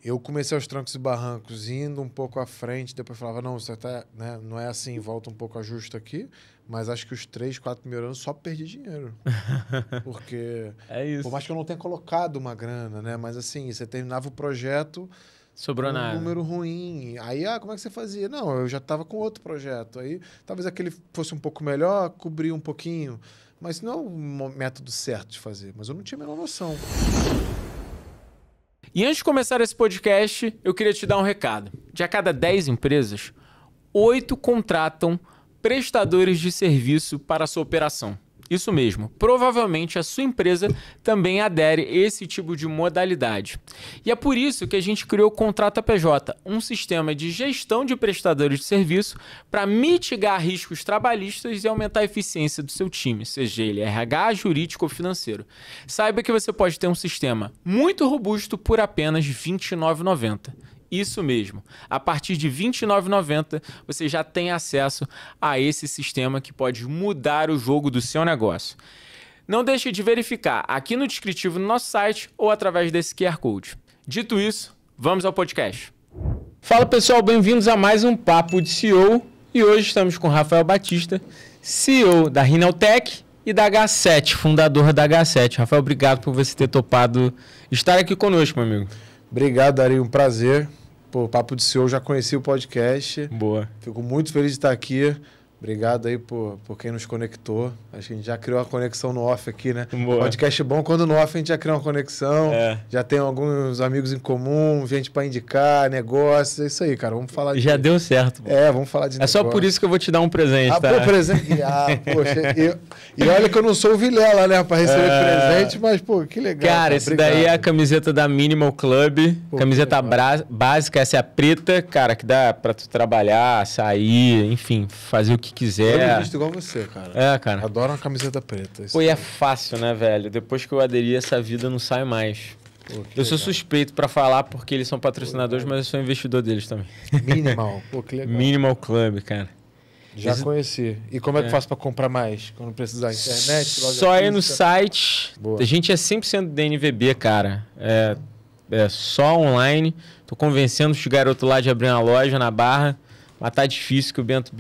eu comecei aos trancos e barrancos, indo um pouco à frente, depois falava, não, você tá, né, não é assim, volta um pouco ajusta aqui, mas acho que os 3, 4 primeiros anos só perdi dinheiro. Porque, É isso. por mais que eu não tenha colocado uma grana, né, mas assim, você terminava o projeto... Sobrou nada. número ruim. Aí, como é que você fazia? Não, eu já estava com outro projeto. Aí, talvez aquele fosse um pouco melhor, cobrir um pouquinho. Mas não é o método certo de fazer. Mas eu não tinha a menor noção. E antes de começar esse podcast, eu queria te dar um recado. De a cada 10 empresas, 8 contratam prestadores de serviço para a sua operação. Isso mesmo, provavelmente a sua empresa também adere a esse tipo de modalidade. E é por isso que a gente criou o Contrata PJ, um sistema de gestão de prestadores de serviço para mitigar riscos trabalhistas e aumentar a eficiência do seu time, seja ele RH, jurídico ou financeiro. Saiba que você pode ter um sistema muito robusto por apenas R$ 29,90. Isso mesmo. A partir de R$ 29,90 você já tem acesso a esse sistema que pode mudar o jogo do seu negócio. Não deixe de verificar aqui no descritivo do nosso site ou através desse QR Code. Dito isso, vamos ao podcast. Fala pessoal, bem-vindos a mais um Papo de CEO e hoje estamos com Rafael Batista, CEO da Rineltech e da H7, fundador da H7. Rafael, obrigado por você ter topado estar aqui conosco, meu amigo. Obrigado, Dari. Um prazer. Pô, Papo de CEO, já conheci o podcast. Boa. Fico muito feliz de estar aqui. Obrigado aí por quem nos conectou. Acho que a gente já criou uma conexão no off aqui, né? Boa. Podcast é bom quando no off a gente já cria uma conexão. Já tem alguns amigos em comum, gente para indicar, negócios. É isso aí, cara. Vamos falar de... Já deu certo. Pô. Vamos falar de negócio. Só por isso que eu vou te dar um presente, tá? Pô, presente. Poxa. E olha que eu não sou o Vilela, né? Para receber presente, mas, pô, que legal. Cara, esse daí é a camiseta da Minimal Club. Pô, camiseta básica, essa é a preta, cara, que dá pra tu trabalhar, sair, enfim, fazer o que quiser. Eu visto igual você, cara. Cara. Adoro uma camiseta preta. Pô, e é fácil, né, velho? Depois que eu aderi, essa vida não sai mais. Pô, eu sou suspeito pra falar porque eles são patrocinadores, mas eu sou investidor deles também. Minimal. Pô, que legal. Minimal Club, cara. Já conheci. E como é que eu faço pra comprar mais? Quando precisar? Internet? Só ir no site. Boa. A gente é 100% DNVB, cara. É só online. Tô convencendo os garotos lá de abrir uma loja na Barra. Mas tá difícil que o Bento...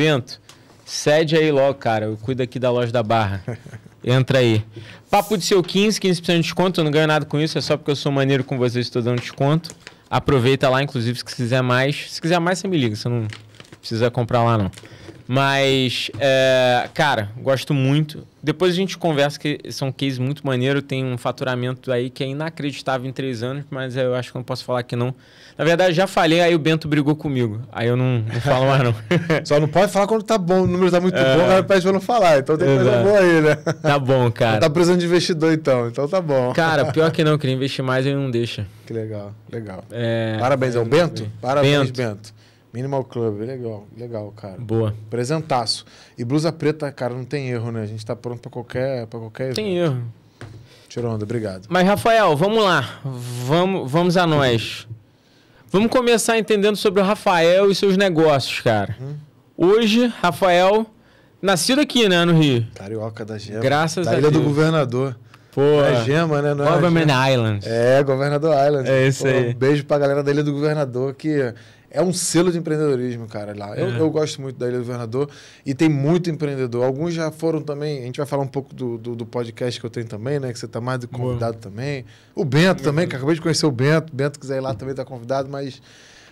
Cede aí logo, cara. Eu cuido aqui da loja da Barra. Entra aí. Papo de seu 15% de desconto. Eu não ganho nada com isso. É só porque eu sou maneiro com vocês. Estou dando desconto. Aproveita lá, inclusive, se quiser mais. Se quiser mais, você me liga. Você não precisa comprar lá, não. Mas, cara, gosto muito. Depois a gente conversa, que são cases muito maneiros. Tem um faturamento aí que é inacreditável em 3 anos, mas eu acho que eu não posso falar que não. Na verdade, já falei, aí o Bento brigou comigo. Aí eu não falo mais, não. Só não pode falar quando tá bom, o número tá muito bom, o cara pede pra não falar. Então tem coisa boa aí, né? Tá bom, cara. Não tá precisando de investidor, então tá bom. Cara, pior que não, queria investir mais, ele não deixa. Que legal. Parabéns ao Bento? Parabéns, Bento. Minimal Club, legal, cara. Boa. Presentaço. E blusa preta, cara, não tem erro, né? A gente tá pronto pra qualquer evento. Tem erro. Tirou onda, obrigado. Mas, Rafael, vamos lá. Vamos a nós. Vamos começar entendendo sobre o Rafael e seus negócios, cara. Hoje, Rafael, nascido aqui, né, no Rio. Carioca da Gema. Graças a Deus. Da Ilha do Governador. Pô, é Gema, né? Não é Government Island. Governador Island. É isso aí. Um beijo pra galera da Ilha do Governador, que é um selo de empreendedorismo, cara, lá. Eu gosto muito da Ilha do Governador e tem muito empreendedor. Alguns já foram também, a gente vai falar um pouco do podcast que eu tenho também, né? Que você tá mais do convidado também. O Bento também, que acabei de conhecer o Bento. Bento quiser ir lá também tá convidado, mas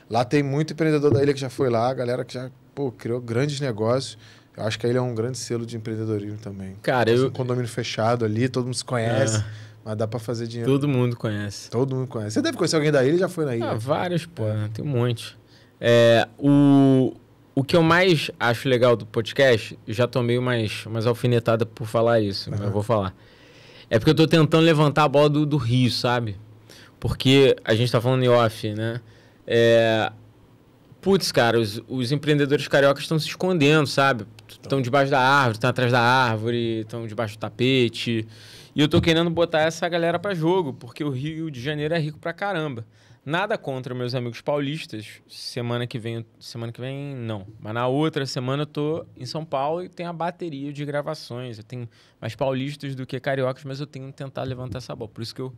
lá tem muito empreendedor da ilha que já foi lá, galera que já, criou grandes negócios. Eu acho que a ilha é um grande selo de empreendedorismo também. Cara, um condomínio fechado ali, todo mundo se conhece. Mas dá pra fazer dinheiro. Todo mundo conhece. Todo mundo conhece. Você deve conhecer alguém da ilha e já foi na ilha. Vários, pô. Tem um monte. O que eu mais acho legal do podcast, eu já tomei umas alfinetadas por falar isso, mas eu vou falar. É porque eu tô tentando levantar a bola do Rio, sabe? Porque a gente tá falando em off, né? Putz, cara, os empreendedores cariocas estão se escondendo, sabe? Estão debaixo da árvore, estão atrás da árvore, estão debaixo do tapete. E eu tô querendo botar essa galera pra jogo, porque o Rio de Janeiro é rico pra caramba. Nada contra meus amigos paulistas. Semana que vem não. Mas na outra semana eu tô em São Paulo e tem a bateria de gravações. Eu tenho mais paulistas do que cariocas, mas eu tenho que tentar levantar essa bola. Por isso que eu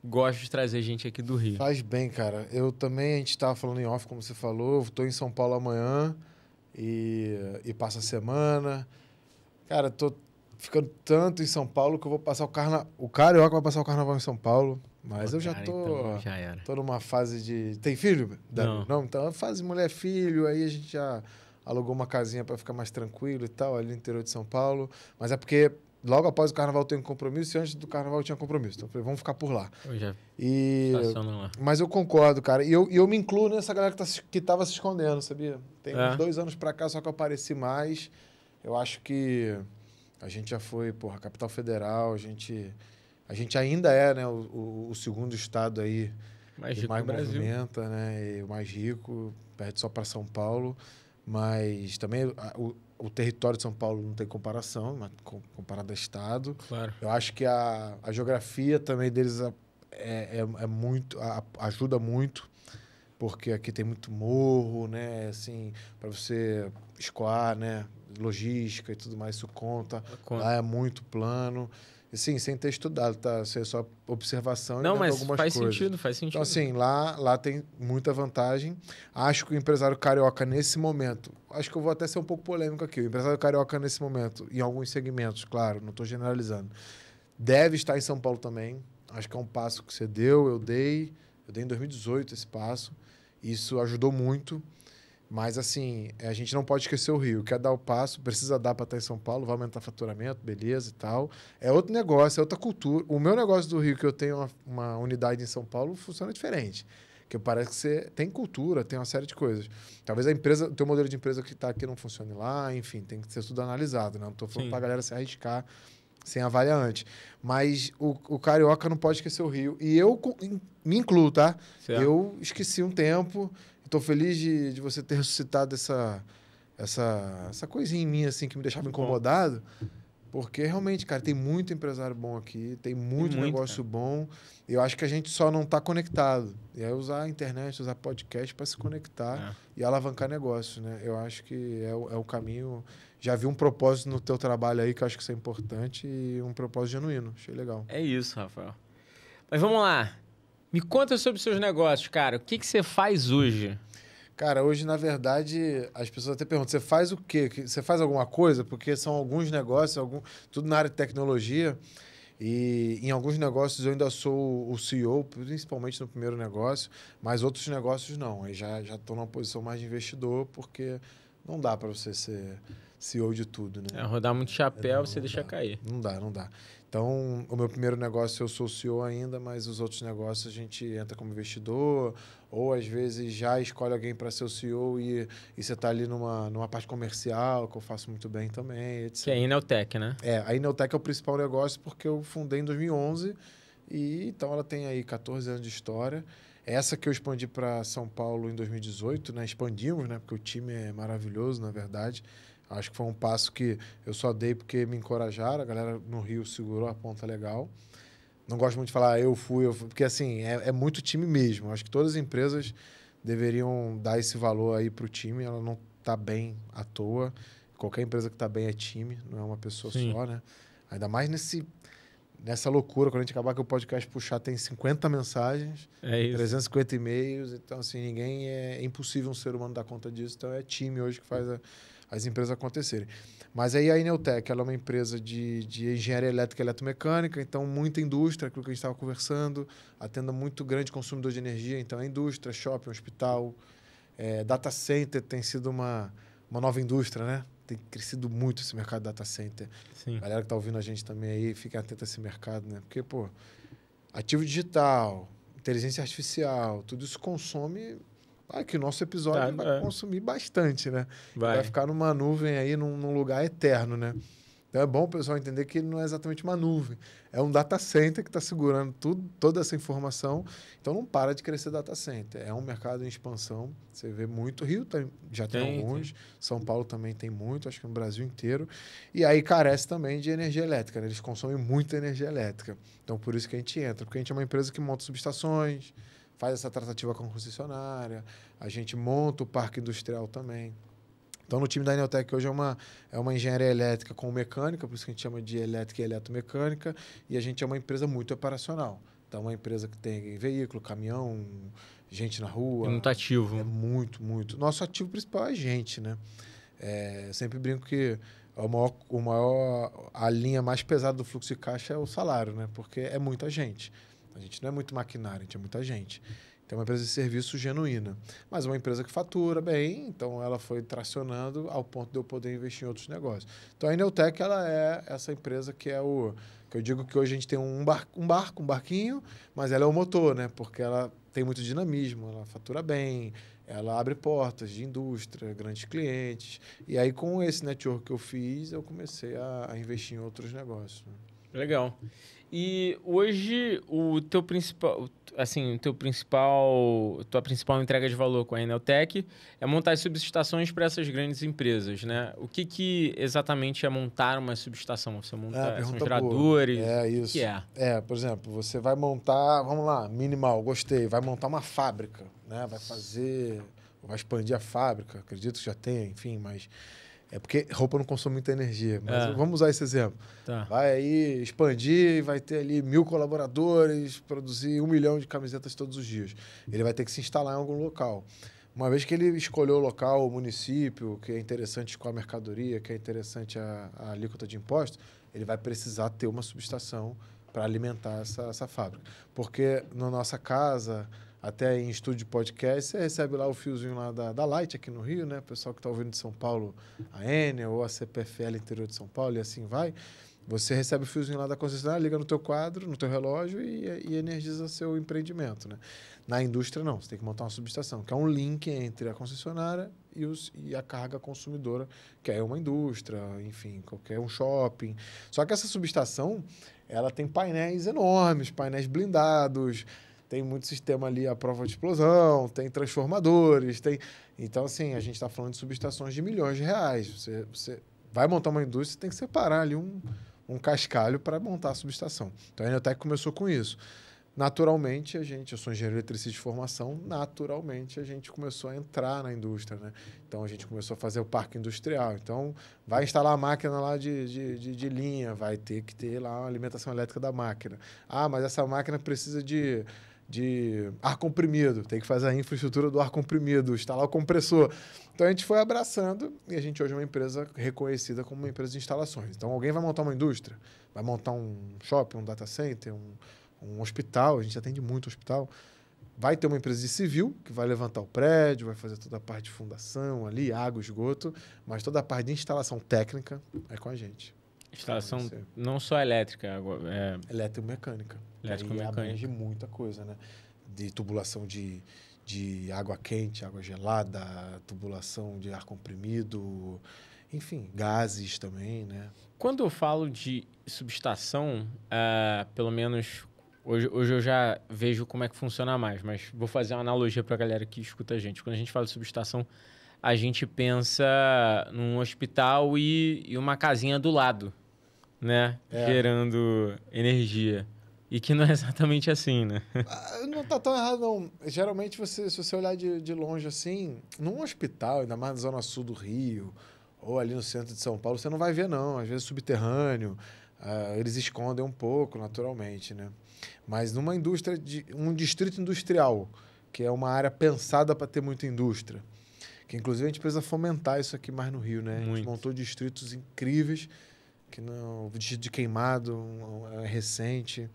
gosto de trazer gente aqui do Rio. Faz bem, cara. Eu também, a gente tava falando em off, como você falou, eu tô em São Paulo amanhã e passa a semana. Cara, tô ficando tanto em São Paulo que eu vou passar o carnaval. O carioca vai passar o carnaval em São Paulo. Mas eu já tô, então já era. Tô numa fase de... Tem filho? Não, então a fase mulher-filho, aí a gente já alugou uma casinha para ficar mais tranquilo e tal, ali no interior de São Paulo. Mas é porque logo após o carnaval eu tenho compromisso e antes do carnaval eu tinha compromisso. Então eu falei, vamos ficar por lá. Eu já lá. Mas eu concordo, cara. E eu me incluo nessa galera que tava se escondendo, sabia? Tem uns 2 anos para cá, só que eu apareci mais. Eu acho que a gente já foi, capital federal, a gente ainda é, né, o segundo estado aí mais que mais movimenta, né, e o mais rico, perde só para São Paulo, mas também o território de São Paulo não tem comparação, comparado a estado. Claro. Eu acho que a geografia também deles muito, ajuda muito, porque aqui tem muito morro, né, assim, para você escoar, né, logística e tudo mais, isso conta. Lá é muito plano. Sim, sem ter estudado, tá? Isso é só observação e algumas coisas. Faz sentido. Então, assim, lá tem muita vantagem. Acho que o empresário carioca, nesse momento... Acho que eu vou até ser um pouco polêmico aqui. O empresário carioca, nesse momento, em alguns segmentos, claro, não estou generalizando, deve estar em São Paulo também. Acho que é um passo que você deu, eu dei. Eu dei em 2018 esse passo. Isso ajudou muito. Mas, assim, a gente não pode esquecer o Rio. Quer dar o passo, precisa dar para estar em São Paulo, vai aumentar faturamento, beleza e tal. É outro negócio, é outra cultura. O meu negócio do Rio, que eu tenho uma unidade em São Paulo, funciona diferente. Que parece que você tem cultura, tem uma série de coisas. Talvez o teu modelo de empresa que está aqui não funcione lá, enfim, tem que ser tudo analisado, né? Não estou falando para a galera se arriscar sem avaliar antes. Mas o carioca não pode esquecer o Rio. E eu me incluo, tá? Certo. Eu esqueci um tempo... Estou feliz de você ter ressuscitado essa coisinha em mim, assim, que me deixava incomodado. Porque, realmente, cara, tem muito empresário bom aqui, tem muito negócio bom. E eu acho que a gente só não está conectado. E aí usar a internet, usar podcast para se conectar e alavancar negócio, né? Eu acho que é o caminho... Já vi um propósito no teu trabalho aí, que eu acho que isso é importante, e um propósito genuíno. Achei legal. É isso, Rafael. Mas vamos lá. Me conta sobre os seus negócios, cara. O que você faz hoje? Cara, hoje, na verdade, as pessoas até perguntam, você faz o quê? Você faz alguma coisa? Porque são alguns negócios, tudo na área de tecnologia. E em alguns negócios eu ainda sou o CEO, principalmente no primeiro negócio, mas outros negócios não. Aí já estou numa posição mais de investidor, porque não dá para você ser CEO de tudo, né? Rodar muito chapéu, você deixa cair. Não dá. Então, o meu primeiro negócio eu sou CEO ainda, mas os outros negócios a gente entra como investidor, ou às vezes já escolhe alguém para ser o CEO e você está ali numa parte comercial, que eu faço muito bem também, etc. Que é a Ineltec, né? A Ineltec é o principal negócio porque eu fundei em 2011 e então ela tem aí 14 anos de história. Essa que eu expandi para São Paulo em 2018, né? Expandimos, né? Porque o time é maravilhoso, na verdade. Acho que foi um passo que eu só dei porque me encorajaram. A galera no Rio segurou a ponta legal. Não gosto muito de falar eu fui, porque assim, é muito time mesmo. Acho que todas as empresas deveriam dar esse valor aí pro time. Ela não tá bem à toa. Qualquer empresa que tá bem é time, não é uma pessoa só, né? Ainda mais nessa loucura, quando a gente acabar que o podcast puxar, tem 50 mensagens, 350 e-mails. Então, assim, é impossível um ser humano dar conta disso. Então, é time hoje que faz as empresas acontecerem. Mas aí a Ineltec, ela é uma empresa de engenharia elétrica e eletromecânica, então muita indústria, aquilo que a gente estava conversando, atenda muito grande consumidor de energia, então é indústria, shopping, hospital, data center tem sido uma nova indústria, né? Tem crescido muito esse mercado de data center. Sim. A galera que está ouvindo a gente também aí, fica atenta a esse mercado, né? Porque, ativo digital, inteligência artificial, tudo isso consome... que o nosso episódio vai consumir bastante, né? Vai ficar numa nuvem aí, num lugar eterno, né? Então é bom o pessoal entender que não é exatamente uma nuvem. É um data center que está segurando toda essa informação. Então não para de crescer data center. É um mercado em expansão. Você vê muito. Rio já tem alguns. São Paulo também tem muito, acho que no Brasil inteiro. E aí carece também de energia elétrica, né? Eles consomem muita energia elétrica. Então por isso que a gente entra. Porque a gente é uma empresa que monta subestações, faz essa tratativa com a concessionária, a gente monta o parque industrial também. Então, no time da Eneltec hoje é uma engenharia elétrica com mecânica, por isso que a gente chama de elétrica e eletromecânica, e a gente é uma empresa muito operacional. Então, é uma empresa que tem veículo, caminhão, gente na rua. Muito ativo. É muito, muito. Nosso ativo principal é gente, né? Eu sempre brinco que a linha mais pesada do fluxo de caixa é o salário, né? Porque é muita gente. A gente não é muito maquinário, a gente é muita gente. Então, é uma empresa de serviço genuína. Mas é uma empresa que fatura bem, então ela foi tracionando ao ponto de eu poder investir em outros negócios. Então, a Eneltec, ela é essa empresa que é o... que eu digo que hoje a gente tem um barquinho, mas ela é o motor, né? Porque ela tem muito dinamismo, ela fatura bem, ela abre portas de indústria, grandes clientes. E aí, com esse network que eu fiz, eu comecei a investir em outros negócios. Legal. E hoje tua principal entrega de valor com a Eneltec é montar as subestações para essas grandes empresas, né? O que exatamente é montar uma subestação? Você monta são geradores? É isso. O que é? Por exemplo, você vai montar, vamos lá, minimal, gostei, vai montar uma fábrica, né? Vai expandir a fábrica, acredito que já tenha, enfim, mas é porque roupa não consome muita energia. Mas vamos usar esse exemplo. Tá. Vai aí expandir, vai ter ali 1.000 colaboradores, produzir 1 milhão de camisetas todos os dias. Ele vai ter que se instalar em algum local. Uma vez que ele escolheu o local, o município, que é interessante com a mercadoria, que é interessante a alíquota de impostos, ele vai precisar ter uma subestação para alimentar essa fábrica. Porque na nossa casa, até em estúdio de podcast, você recebe lá o fiozinho lá da Light aqui no Rio, né? O pessoal que está ouvindo de São Paulo, a Enel ou a CPFL interior de São Paulo, e assim vai. Você recebe o fiozinho lá da concessionária, liga no teu quadro, no teu relógio e energiza seu empreendimento, né? Na indústria, não. Você tem que montar uma subestação, que é um link entre a concessionária e a carga consumidora, que é uma indústria, enfim, qualquer um shopping. Só que essa subestação, ela tem painéis enormes, painéis blindados, tem muito sistema ali à prova de explosão, tem transformadores, tem... Então, assim, a gente está falando de subestações de milhões de reais. Você vai montar uma indústria, você tem que separar ali um cascalho para montar a subestação. Então, a Eneltec começou com isso. Naturalmente, eu sou engenheiro eletricista de formação, naturalmente a gente começou a entrar na indústria, né? Então, a gente começou a fazer o parque industrial. Então, vai instalar a máquina lá de linha, vai ter que ter lá uma alimentação elétrica da máquina. Ah, mas essa máquina precisa de ar comprimido, tem que fazer a infraestrutura do ar comprimido, instalar o compressor. Então, a gente foi abraçando e a gente hoje é uma empresa reconhecida como uma empresa de instalações. Então, alguém vai montar uma indústria, vai montar um shopping, um data center, um hospital, a gente atende muito hospital, vai ter uma empresa de civil que vai levantar o prédio, vai fazer toda a parte de fundação ali, água, esgoto, mas toda a parte de instalação técnica é com a gente. Instalação não só elétrica, eletromecânica. Eletromecânica. Abrange muita coisa, né? De tubulação de água quente, água gelada, tubulação de ar comprimido, enfim, gases também, né? Quando eu falo de subestação, pelo menos hoje eu já vejo como é que funciona mais, mas vou fazer uma analogia para a galera que escuta a gente. Quando a gente fala de subestação, a gente pensa num hospital e uma casinha do lado, né? Gerando energia. E que não é exatamente assim, né? Não tá tão errado, não. Geralmente, se você olhar de longe assim, num hospital, ainda mais na zona sul do Rio, ou ali no centro de São Paulo, você não vai ver, não. Às vezes subterrâneo, eles escondem um pouco, naturalmente, né? Mas numa indústria, um distrito industrial, que é uma área pensada para ter muita indústria, que inclusive a gente precisa fomentar isso aqui mais no Rio, né? Muito. A gente montou distritos incríveis, o distrito de Queimado é recente,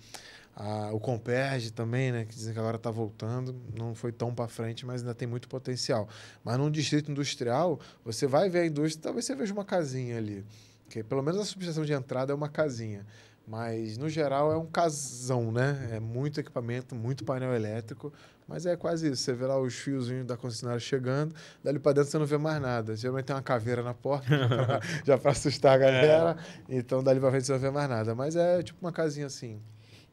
o Comperge também, né? Que dizem que agora está voltando, não foi tão para frente, mas ainda tem muito potencial. Mas num distrito industrial, você vai ver a indústria, talvez você veja uma casinha ali, que pelo menos a subestação de entrada é uma casinha. Mas, no geral, é um casão, né? É muito equipamento, muito painel elétrico, mas é quase isso. Você vê lá os fiozinhos da concessionária chegando, dali para dentro você não vê mais nada. Geralmente tem uma caveira na porta, já para assustar a galera, então dali para frente você não vê mais nada. Mas é tipo uma casinha assim.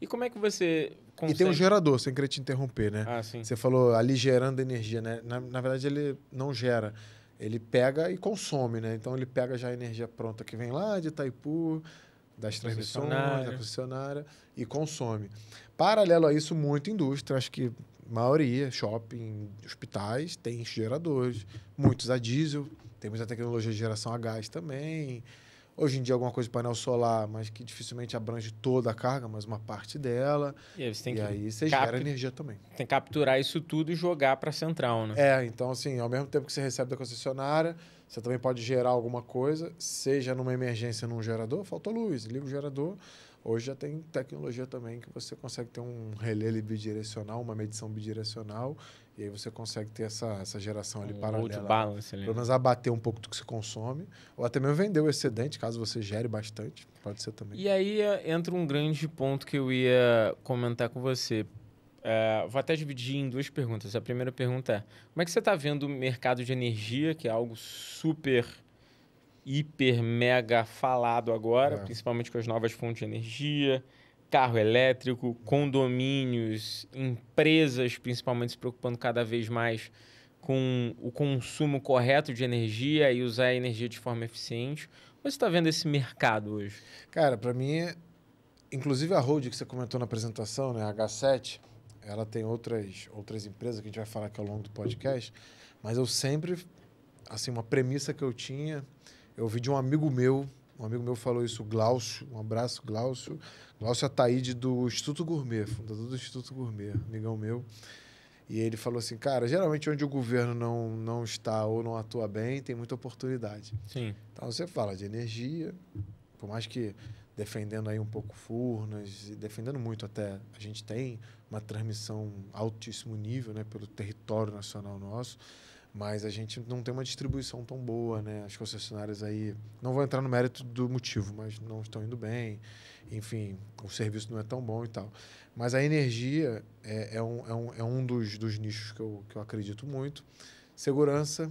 E como é que você consegue... E tem um gerador, sem querer te interromper, né? Ah, sim. Você falou ali gerando energia, né? Na verdade, ele não gera. Ele pega e consome, né? Então, ele pega já a energia pronta que vem lá de Itaipu, das transmissões, da concessionária, e consome. Paralelo a isso, muita indústria, acho que maioria, shopping, hospitais, tem geradores. Muitos a diesel, tem muita tecnologia de geração a gás também. Hoje em dia, alguma coisa de painel solar, mas que dificilmente abrange toda a carga, mas uma parte dela. E aí você tem aí você gera energia também. Tem que capturar isso tudo e jogar para a central, né? Então assim, ao mesmo tempo que você recebe da concessionária, você também pode gerar alguma coisa, seja numa emergência num gerador, faltou luz, liga o gerador. Hoje já tem tecnologia também que você consegue ter um relé bidirecional, uma medição bidirecional, e aí você consegue ter essa geração ali paralela. Load balance ali. Pelo menos abater um pouco do que se consome, ou até mesmo vender o excedente, caso você gere bastante, pode ser também. E aí entra um grande ponto que eu ia comentar com você. Vou até dividir em duas perguntas. A primeira pergunta é, como é que você está vendo o mercado de energia, que é algo super, hiper, mega falado agora, principalmente com as novas fontes de energia, carro elétrico, condomínios, empresas principalmente se preocupando cada vez mais com o consumo correto de energia e usar a energia de forma eficiente. Como você está vendo esse mercado hoje? Cara, para mim, inclusive a Hold que você comentou na apresentação, né, a H7, ela tem outras empresas que a gente vai falar aqui ao longo do podcast, mas eu sempre, assim, uma premissa que eu tinha, eu ouvi de um amigo meu falou isso, o Glaucio, um abraço, Glaucio. Glaucio Ataíde do Instituto Gourmet, fundador do Instituto Gourmet, amigão meu. E ele falou assim, cara, geralmente onde o governo não está ou não atua bem, tem muita oportunidade. Sim. Então você fala de energia, por mais que defendendo aí um pouco Furnas, e defendendo muito até, a gente tem uma transmissão altíssimo nível, né, pelo território nacional nosso, mas a gente não tem uma distribuição tão boa, né? As concessionárias aí, não vou entrar no mérito do motivo, mas não estão indo bem, enfim, o serviço não é tão bom e tal. Mas a energia é um dos nichos que eu acredito muito. Segurança,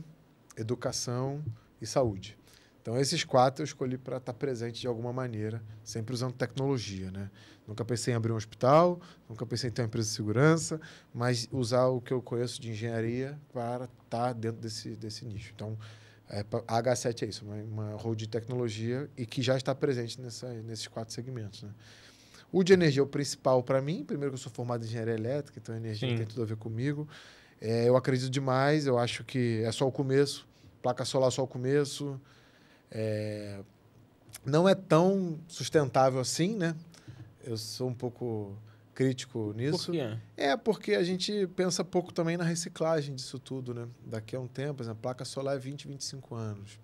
educação e saúde. Então, esses 4 eu escolhi para estar presente de alguma maneira, sempre usando tecnologia, né? Nunca pensei em abrir um hospital, nunca pensei em ter uma empresa de segurança, mas usar o que eu conheço de engenharia para estar dentro desse nicho. Então, a H7 é isso, uma hold de tecnologia e que já está presente nesses 4 segmentos, né? O de energia é o principal para mim. Primeiro que eu sou formado em engenharia elétrica, então a energia tem tudo a ver comigo. Eu acredito demais, eu acho que é só o começo. Placa solar é só o começo. Não é tão sustentável assim, né? Eu sou um pouco crítico nisso. Por quê? Porque a gente pensa pouco também na reciclagem disso tudo, né? Daqui a um tempo, por exemplo, a placa solar é 20, 25 anos.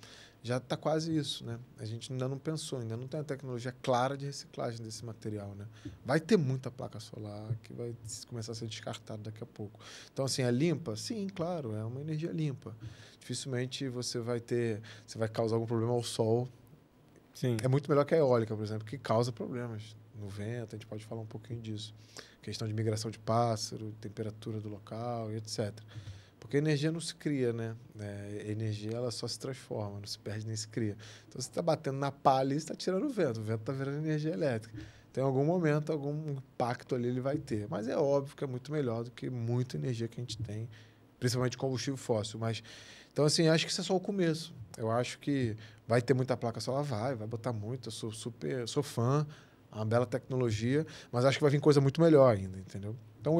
Já está quase isso, né? A gente ainda não pensou, ainda não tem a tecnologia clara de reciclagem desse material, né? Vai ter muita placa solar que vai começar a ser descartada daqui a pouco. Então, assim, é limpa? Sim, claro, é uma energia limpa. Dificilmente você vai causar algum problema ao sol. Sim. É muito melhor que a eólica, por exemplo, que causa problemas no vento, a gente pode falar um pouquinho disso. Questão de migração de pássaro, temperatura do local e etc. Porque a energia não se cria, né? A energia ela só se transforma, não se perde nem se cria. Então, você está batendo na palha e está tirando o vento está virando energia elétrica. Então, em algum momento, algum impacto ali ele vai ter. Mas é óbvio que é muito melhor do que muita energia que a gente tem, principalmente combustível fóssil. Então, assim, acho que isso é só o começo. Eu acho que vai ter muita placa solar, vai botar muito. Eu sou fã, é uma bela tecnologia, mas acho que vai vir coisa muito melhor ainda, entendeu? Então,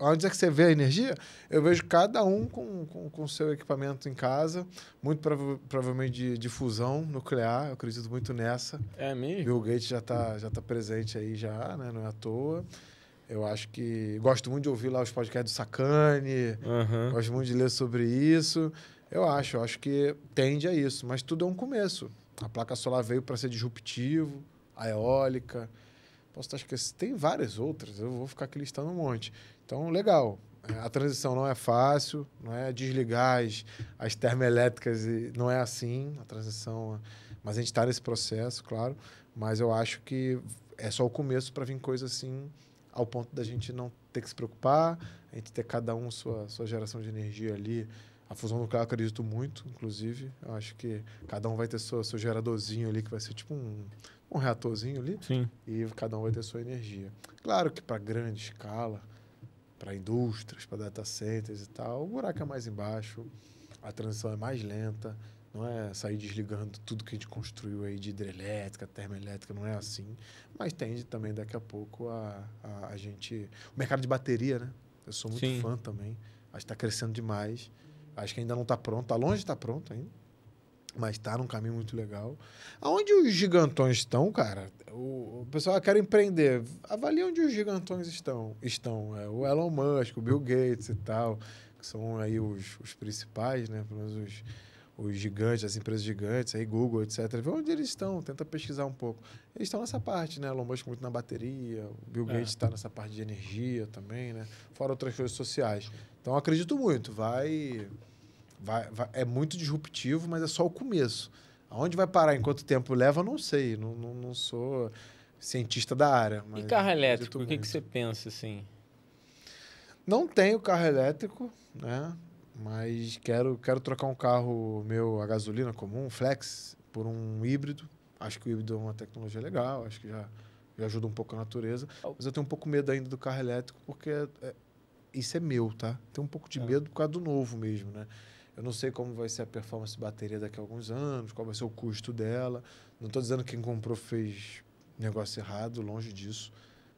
onde é que você vê a energia, eu vejo cada um com o seu equipamento em casa, muito provavelmente de fusão nuclear, eu acredito muito nessa. É mesmo? Bill Gates já tá presente aí já, né? Não é à toa. Eu acho que... Gosto muito de ouvir lá os podcasts do Sacani, gosto muito de ler sobre isso. Eu acho que tende a isso, mas tudo é um começo. A placa solar veio para ser disruptivo, a eólica... Posso estar esquecendo. Tem várias outras, eu vou ficar aqui listando um monte. Então, legal. A transição não é fácil, não é desligar as termoelétricas, não é assim a transição. Mas a gente está nesse processo, claro. Mas eu acho que é só o começo para vir coisa assim, ao ponto da gente não ter que se preocupar, a gente ter cada um sua geração de energia ali. A fusão nuclear eu acredito muito, inclusive. Eu acho que cada um vai ter seu geradorzinho ali, que vai ser tipo um reatorzinho ali. Sim. E cada um vai ter sua energia. Claro que para grande escala, para indústrias, para data centers e tal, o buraco é mais embaixo, a transição é mais lenta, não é sair desligando tudo que a gente construiu aí de hidrelétrica, termoelétrica, não é assim. Mas tende também daqui a pouco a gente... O mercado de bateria, né? Eu sou muito fã também. Acho que está crescendo demais. Acho que ainda não está pronto. Está longe de estar pronto ainda. Mas está num caminho muito legal. Aonde os gigantões estão, cara, o pessoal quer empreender. Avalia onde os gigantões estão. O Elon Musk, o Bill Gates e tal, que são aí os principais, né? Pelo menos os gigantes, as empresas gigantes, aí Google, etc. Vê onde eles estão, tenta pesquisar um pouco. Eles estão nessa parte, né? Elon Musk muito na bateria, o Bill Gates está nessa parte de energia também, né? Fora outras coisas sociais. Então, acredito muito. É muito disruptivo, mas é só o começo. Aonde vai parar, em quanto tempo leva, eu não sei. Não sou cientista da área. Mas e carro elétrico, o que você pensa, assim? Não tenho carro elétrico, né? Mas quero trocar um carro meu a gasolina comum, flex, por um híbrido. Acho que o híbrido é uma tecnologia legal, acho que já ajuda um pouco a natureza. Mas eu tenho um pouco medo ainda do carro elétrico, porque isso é meu, tá? Tenho um pouco de medo por causa do novo mesmo, né? Eu não sei como vai ser a performance de bateria daqui a alguns anos, qual vai ser o custo dela. Não estou dizendo que quem comprou fez negócio errado, longe disso.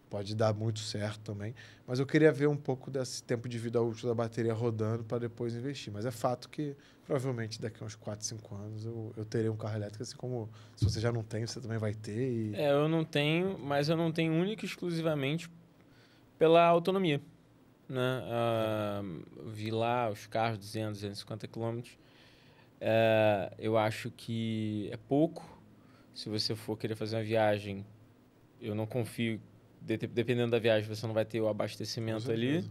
Pode dar muito certo também. Mas eu queria ver um pouco desse tempo de vida útil da bateria rodando para depois investir. Mas é fato que, provavelmente, daqui a uns 4, 5 anos, eu terei um carro elétrico, assim como se você já não tem, você também vai ter. Eu não tenho, mas eu não tenho única e exclusivamente pela autonomia. Né? Vi lá os carros 200, 250 km. Eu acho que é pouco. Se você for querer fazer uma viagem, eu não confio. Dependendo da viagem, você não vai ter o abastecimento ali.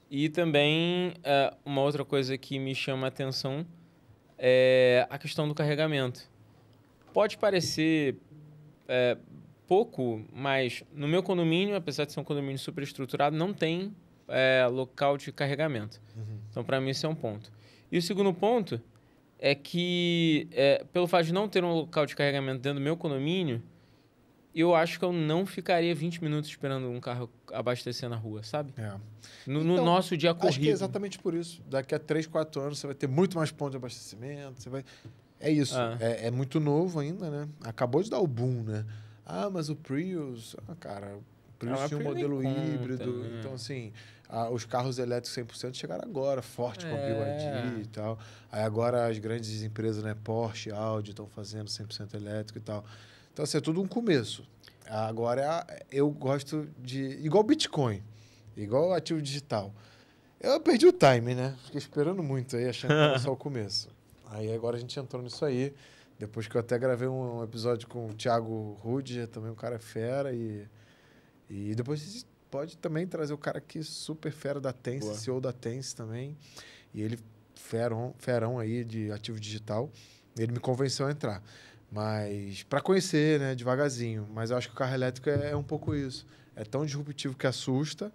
E também, uma outra coisa que me chama a atenção é a questão do carregamento. Pode parecer pouco, mas no meu condomínio, apesar de ser um condomínio super estruturado, não tem local de carregamento. Então, para mim, isso é um ponto. E o segundo ponto é que, pelo fato de não ter um local de carregamento dentro do meu condomínio, eu acho que eu não ficaria 20 minutos esperando um carro abastecer na rua, sabe? No nosso dia corrido. Acho que é exatamente por isso. Daqui a 3, 4 anos você vai ter muito mais pontos de abastecimento. É isso. É muito novo ainda, né? Acabou de dar o boom, né? Mas o Prius... cara, o Prius tinha um modelo híbrido. Né? Então, assim, os carros elétricos 100% chegaram agora, forte com a BYD e tal. Aí agora as grandes empresas, né? Porsche, Audi, estão fazendo 100% elétrico e tal. Então, assim, é tudo um começo. Agora, eu gosto de... Igual Bitcoin, igual ativo digital. Eu perdi o time, né? Fiquei esperando muito aí, achando que era só o começo. Aí, agora a gente entrou nisso aí. Depois que eu até gravei um episódio com o Thiago Rudiger, também um cara fera. E depois a gente pode também trazer o cara aqui super fera da Tense, CEO da Tense também. E ele, ferão aí de ativo digital. Ele me convenceu a entrar. Mas para conhecer, né, devagarzinho. Mas eu acho que o carro elétrico é um pouco isso. É tão disruptivo que assusta.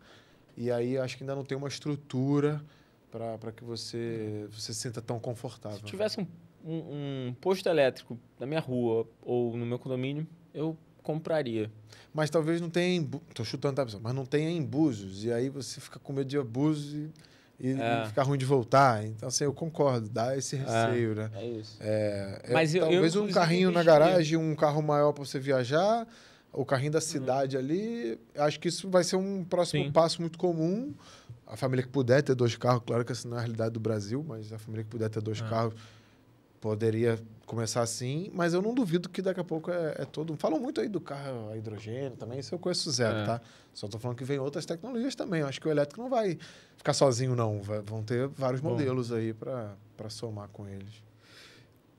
E aí acho que ainda não tem uma estrutura para que você se sinta tão confortável. Se tivesse um posto elétrico na minha rua ou no meu condomínio, eu compraria. Mas talvez não tenha... Estou chutando, tá, pessoal? Mas não tenha em Búzios. E aí você fica com medo de abuso e ficar ruim de voltar. Então, assim, eu concordo. Dá esse receio, né? É isso. Mas talvez um carrinho na garagem, um carro maior para você viajar, o carrinho da cidade ali. Acho que isso vai ser um próximo passo muito comum. A família que puder ter 2 carros, claro que essa não é a realidade do Brasil, mas a família que puder ter 2 carros poderia começar assim. Mas eu não duvido que daqui a pouco é todo... Falam muito aí do carro a hidrogênio também, isso eu conheço zero, tá? Só estou falando que vem outras tecnologias também. Eu acho que o elétrico não vai ficar sozinho, não. Vão ter vários modelos aí para somar com eles.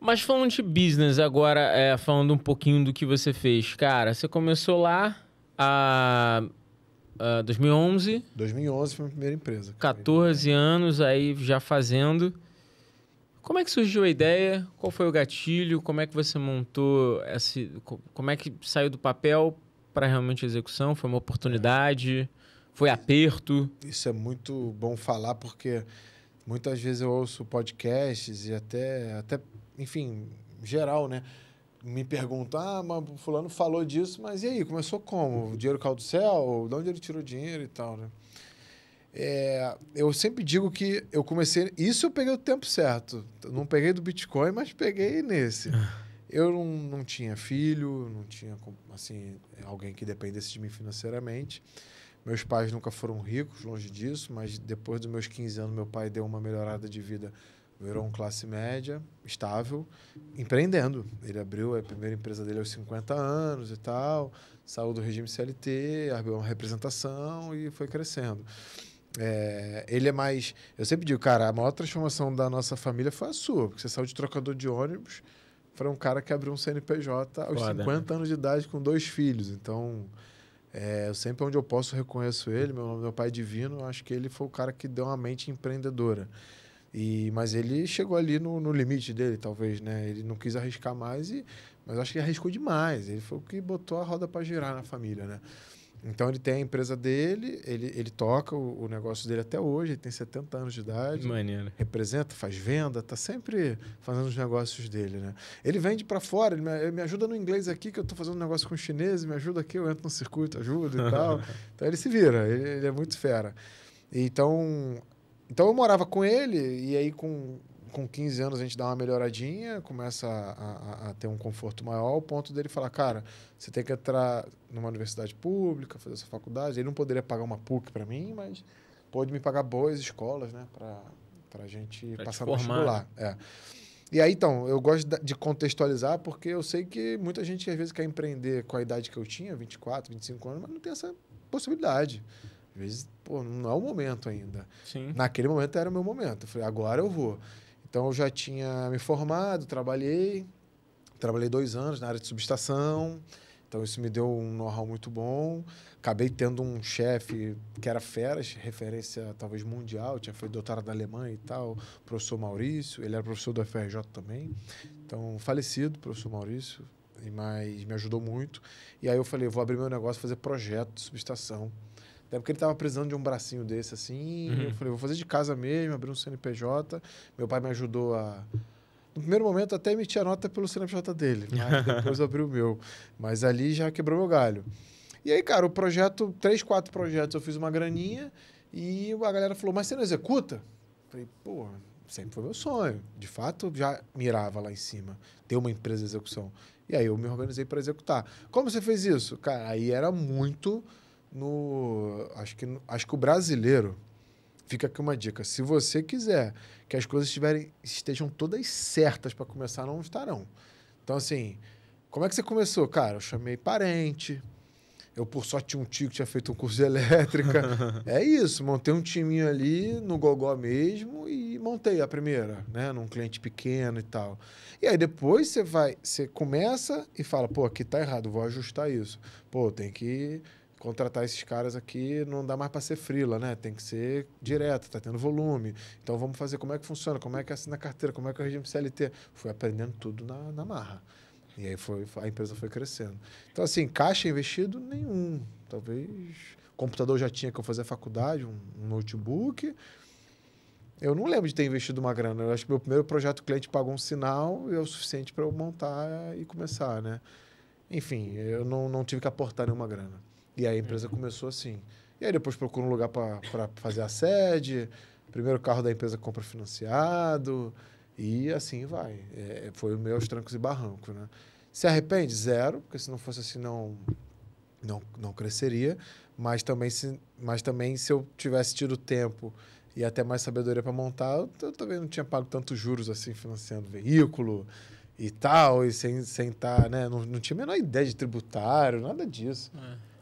Mas falando de business agora, falando um pouquinho do que você fez. Cara, você começou lá a 2011. 2011 foi a minha primeira empresa. 14 anos aí já fazendo. Como é que surgiu a ideia? Qual foi o gatilho? Como é que você montou como é que saiu do papel para realmente a execução? Foi uma oportunidade? Foi aperto? Isso é muito bom falar porque muitas vezes eu ouço podcasts e até enfim, geral, né? Me perguntam, mas o fulano falou disso, mas e aí, começou como? O dinheiro caiu do céu? De onde ele tirou dinheiro e tal, né? Eu sempre digo que eu comecei... Isso eu peguei o tempo certo. Não peguei do Bitcoin, mas peguei nesse. Eu não tinha filho, não tinha assim, alguém que dependesse de mim financeiramente. Meus pais nunca foram ricos, longe disso, mas depois dos meus 15 anos, meu pai deu uma melhorada de vida, virou um classe média, estável, empreendendo. Ele abriu a primeira empresa dele aos 50 anos e tal, saiu do regime CLT, abriu uma representação e foi crescendo. Ele é mais... Eu sempre digo, cara, a maior transformação da nossa família foi a sua, porque você saiu de trocador de ônibus para um cara que abriu um CNPJ aos 50 anos de idade com 2 filhos. Então, eu sempre onde eu posso reconheço ele. Meu pai é divino, eu acho que ele foi o cara que deu uma mente empreendedora. Mas ele chegou ali no limite dele, talvez, né? Ele não quis arriscar mais, mas eu acho que ele arriscou demais. Ele foi o que botou a roda para girar na família, né? Então, ele tem a empresa dele, ele toca o negócio dele até hoje, ele tem 70 anos de idade. Maneiro. Representa, faz venda, tá sempre fazendo os negócios dele, né? Ele vende para fora, ele me ajuda no inglês aqui, que eu tô fazendo um negócio com chinês, me ajuda aqui, eu entro no circuito, ajuda e tal. Então, ele se vira, ele é muito fera. Então, eu morava com ele, e aí com 15 anos a gente dá uma melhoradinha, começa a ter um conforto maior, ao ponto dele falar, cara, você tem que entrar numa universidade pública, fazer essa faculdade. Ele não poderia pagar uma PUC para mim, mas pôde me pagar boas escolas, né, para a gente passar no vestibular. E aí, então, eu gosto de contextualizar, porque eu sei que muita gente às vezes quer empreender com a idade que eu tinha, 24, 25 anos, mas não tem essa possibilidade. Às vezes, não é o momento ainda. Sim. Naquele momento era o meu momento. Eu falei, agora eu vou. Então, eu já tinha me formado, trabalhei 2 anos na área de subestação, então isso me deu um know-how muito bom. Acabei tendo um chefe que era fera, referência talvez mundial, tinha feito doutorado na Alemanha e tal, o professor Maurício, ele era professor do FRJ também, então falecido, professor Maurício, mas me ajudou muito. E aí eu falei, vou abrir meu negócio, fazer projeto de subestação. Até porque ele estava precisando de um bracinho desse, assim. Eu falei, vou fazer de casa mesmo, abrir um CNPJ. Meu pai me ajudou No primeiro momento, até emitir a nota pelo CNPJ dele. Mas depois eu abri o meu. Mas ali já quebrou meu galho. E aí, cara, o projeto... 3, 4 projetos, eu fiz uma graninha. E a galera falou, mas você não executa? Eu falei, pô, sempre foi meu sonho. De fato, já mirava lá em cima. Ter uma empresa de execução. E aí eu me organizei para executar. Como você fez isso? Cara, aí era muito... Acho que o brasileiro, fica aqui uma dica, se você quiser que as coisas estejam todas certas para começar, não estarão. Então, assim, como é que você começou? Cara, eu chamei parente, eu por sorte tinha um tio que tinha feito um curso de elétrica. É isso, montei um timinho ali no gogó mesmo e montei a primeira, né, num cliente pequeno e tal. E aí depois você começa e fala, pô, aqui tá errado, vou ajustar isso. Pô, tem que contratar esses caras aqui, não dá mais para ser freela, né? Tem que ser direto, tá tendo volume. Então vamos fazer como é que funciona, como é que assina a carteira, como é que é o regime CLT. Fui aprendendo tudo na marra. E aí a empresa foi crescendo. Então, assim, caixa investido, nenhum. Talvez computador já tinha que eu fazer faculdade, um notebook. Eu não lembro de ter investido uma grana. Eu acho que meu primeiro projeto, o cliente pagou um sinal e é o suficiente para eu montar e começar, né? Enfim, eu não tive que aportar nenhuma grana. E aí a empresa começou assim. E aí depois procura um lugar para fazer a sede, primeiro carro da empresa compra financiado, e assim vai. Foi o meu aos trancos e barrancos, né? Se arrepende? Zero, porque se não fosse assim não cresceria. Mas também se eu tivesse tido tempo e até mais sabedoria para montar, eu também não tinha pago tantos juros assim, financiando veículo e tal, e sem estar, né? Não tinha a menor ideia de tributário, nada disso.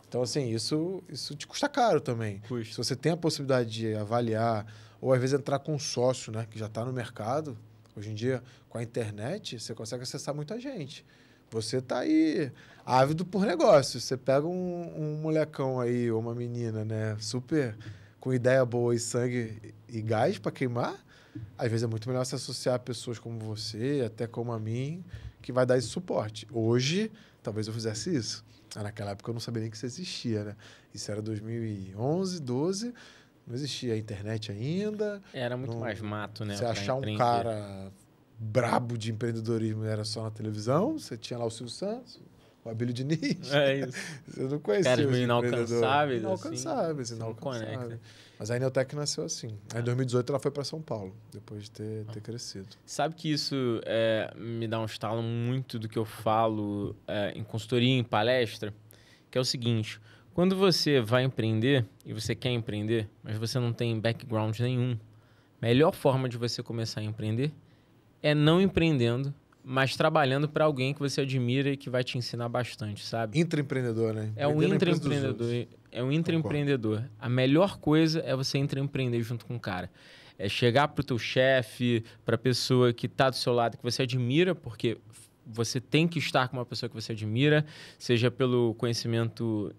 Então, assim, isso te custa caro também. Se você tem a possibilidade de avaliar, ou às vezes entrar com um sócio, né, que já está no mercado, hoje em dia, com a internet, você consegue acessar muita gente. Você está aí ávido por negócio. Você pega um molecão aí, ou uma menina, né, super com ideia boa e sangue e gás para queimar, às vezes é muito melhor se associar a pessoas como você, até como a mim, que vai dar esse suporte. Hoje, talvez eu fizesse isso. Naquela época eu não sabia nem que isso existia, né? Isso era 2011, 12, não existia a internet ainda. Era muito mais mato, né? Você achar um cara brabo de empreendedorismo era só na televisão, você tinha lá o Silvio Santos, o Abílio Diniz. É isso. Você não conhecia caras meio inalcançáveis. Inalcançáveis. Mas a Neotec nasceu assim. Aí em 2018 ela foi para São Paulo, depois de ter crescido. Sabe que isso me dá um estalo muito do que eu falo em consultoria, em palestra? Que é o seguinte, Quando você vai empreender e você quer empreender, mas você não tem background nenhum, a melhor forma de você começar a empreender é não empreendendo, mas trabalhando para alguém que você admira e que vai te ensinar bastante, sabe? Intraempreendedor, né? É um intraempreendedor. É um intraempreendedor. A melhor coisa é você intraempreender junto com o cara. É chegar pro teu chefe, pra pessoa que tá do seu lado, que você admira, porque você tem que estar com uma pessoa que você admira, seja pelo conhecimento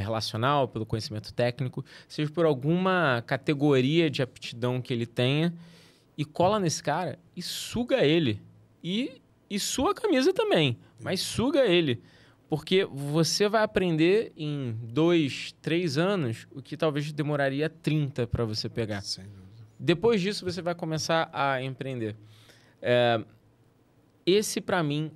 relacional, pelo conhecimento técnico, seja por alguma categoria de aptidão que ele tenha, e cola nesse cara e suga ele. E sua camisa também, mas suga ele. Porque você vai aprender em 2, 3 anos o que talvez demoraria 30 para você pegar. Sem dúvida. Depois disso, você vai começar a empreender. Esse, para mim,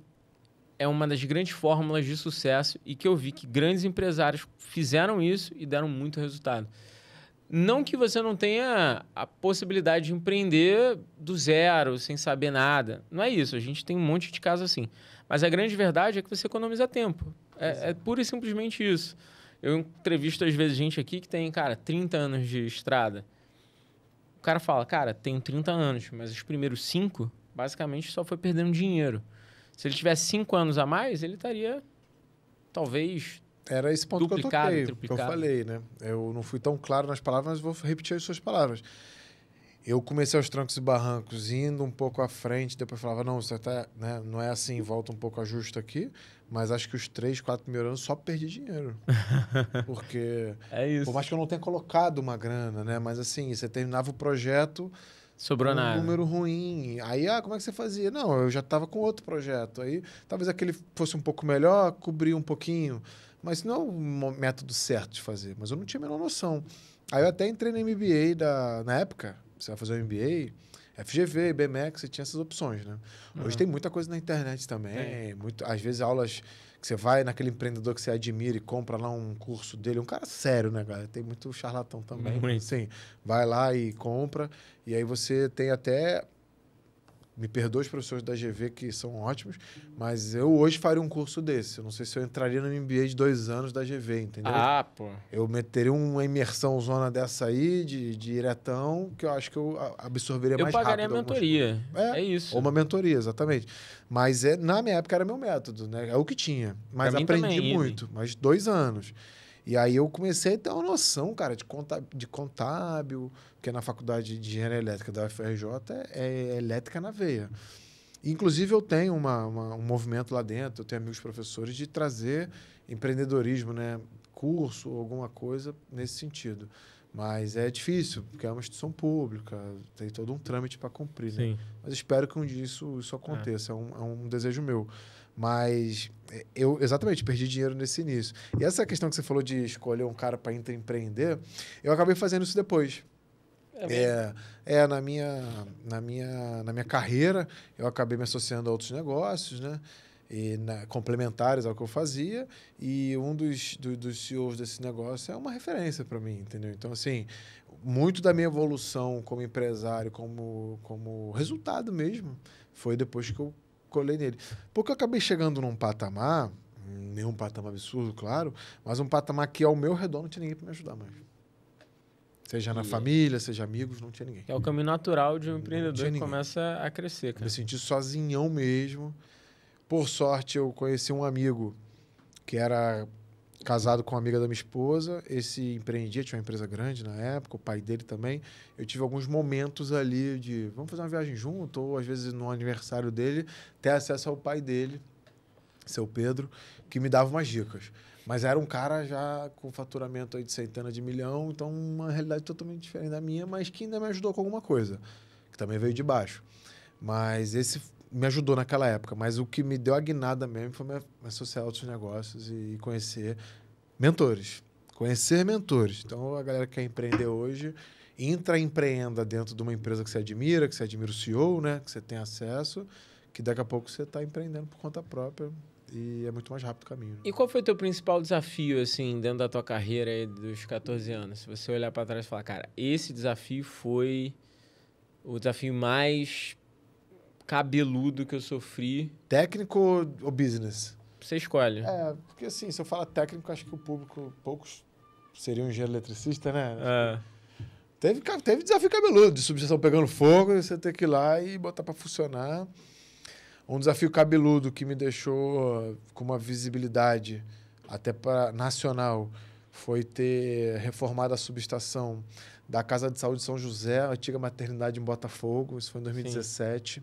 é uma das grandes fórmulas de sucesso e que eu vi que grandes empresários fizeram isso e deram muito resultado. Não que você não tenha a possibilidade de empreender do zero, sem saber nada. Não é isso. A gente tem um monte de casos assim. Mas a grande verdade é que você economiza tempo. É pura e simplesmente isso. Eu entrevisto, às vezes, gente aqui que tem, cara, 30 anos de estrada. O cara fala, cara, tenho 30 anos, mas os primeiros 5, basicamente, só foi perdendo dinheiro. Se ele tivesse 5 anos a mais, ele estaria, talvez... Era esse ponto duplicado, que eu triplicado. que eu falei, né? Eu não fui tão claro nas palavras, mas vou repetir as suas palavras. Eu comecei aos trancos e barrancos, indo um pouco à frente, depois falava, não, você tá, né, não é assim, volta um pouco ajusto aqui, mas acho que os 3, 4 primeiros anos só perdi dinheiro. Porque, É isso. por mais que eu não tenha colocado uma grana, né? Mas assim, você terminava o projeto... Sobrou nada. Um número ruim. Aí, como é que você fazia? Não, eu já estava com outro projeto. Aí, talvez aquele fosse um pouco melhor, cobrir um pouquinho. Mas não é o método certo de fazer. Mas eu não tinha a menor noção. Aí eu até entrei na MBA na época. Você vai fazer um MBA, FGV, BMX, você tinha essas opções, né? Hoje tem muita coisa na internet também. Às vezes aulas que você vai naquele empreendedor que você admira e compra lá um curso dele. Um cara sério, né, galera? Tem muito charlatão também. Muito. Sim, vai lá e compra. E aí você tem até... Me perdoa os professores da GV, que são ótimos, mas eu hoje faria um curso desse. Eu não sei se eu entraria no MBA de 2 anos da GV, entendeu? Ah, pô. Eu meteria uma imersão zona dessa aí, de diretão, que eu acho que eu absorveria mais rápido. Eu pagaria a mentoria. É isso. Ou uma mentoria, exatamente. Mas na minha época era meu método, né? É o que tinha. Mas Pra mim aprendi também, muito. Mas 2 anos. E aí eu comecei a ter uma noção, cara, de contábil, porque na faculdade de engenharia elétrica da UFRJ é elétrica na veia. Inclusive eu tenho um movimento lá dentro, eu tenho amigos professores de trazer empreendedorismo, né? Curso, alguma coisa nesse sentido. Mas é difícil, porque é uma instituição pública, tem todo um trâmite para cumprir, né? Sim. Mas espero que um dia isso aconteça, é um desejo meu. Mas eu, exatamente, perdi dinheiro nesse início. E essa questão que você falou de escolher um cara para empreender, eu acabei fazendo isso depois. Na minha carreira, eu acabei me associando a outros negócios, né? Complementares ao que eu fazia, e um dos CEOs desse negócio é uma referência para mim, entendeu? Então, assim, muito da minha evolução como empresário, como resultado mesmo, foi depois que eu colei nele. Porque eu acabei chegando num patamar, nenhum patamar absurdo, claro, mas um patamar que ao meu redor não tinha ninguém para me ajudar mais. Seja na família, seja amigos, não tinha ninguém. É o caminho natural de um empreendedor que começa a crescer, cara. Me senti sozinhão mesmo. Por sorte, eu conheci um amigo que era casado com uma amiga da minha esposa. Esse empreendia, tinha uma empresa grande na época, o pai dele também. Eu tive alguns momentos ali de vamos fazer uma viagem junto, ou às vezes no aniversário dele, ter acesso ao pai dele, seu Pedro, que me dava umas dicas. Mas era um cara já com faturamento aí de centenas de milhão, então uma realidade totalmente diferente da minha, mas que ainda me ajudou com alguma coisa, que também veio de baixo. Mas esse me ajudou naquela época, mas o que me deu a guinada mesmo foi me associar a outros negócios e conhecer mentores. Conhecer mentores. Então, a galera que quer empreender hoje, empreenda dentro de uma empresa que você admira o CEO, né? Que você tem acesso, que daqui a pouco você está empreendendo por conta própria e é muito mais rápido o caminho. Né? E qual foi o teu principal desafio, assim, dentro da tua carreira aí dos 14 anos? Se você olhar para trás e falar, cara, esse desafio foi o desafio mais cabeludo que eu sofri. Técnico ou business? você escolhe. Porque assim, se eu falar técnico, acho que o público, poucos seriam engenheiro eletricista, né? Teve desafio cabeludo, de subestação pegando fogo, você ter que ir lá e botar para funcionar. Um desafio cabeludo que me deixou com uma visibilidade até para nacional foi ter reformado a subestação da Casa de Saúde de São José, a antiga maternidade em Botafogo. Isso foi em 2017. Sim.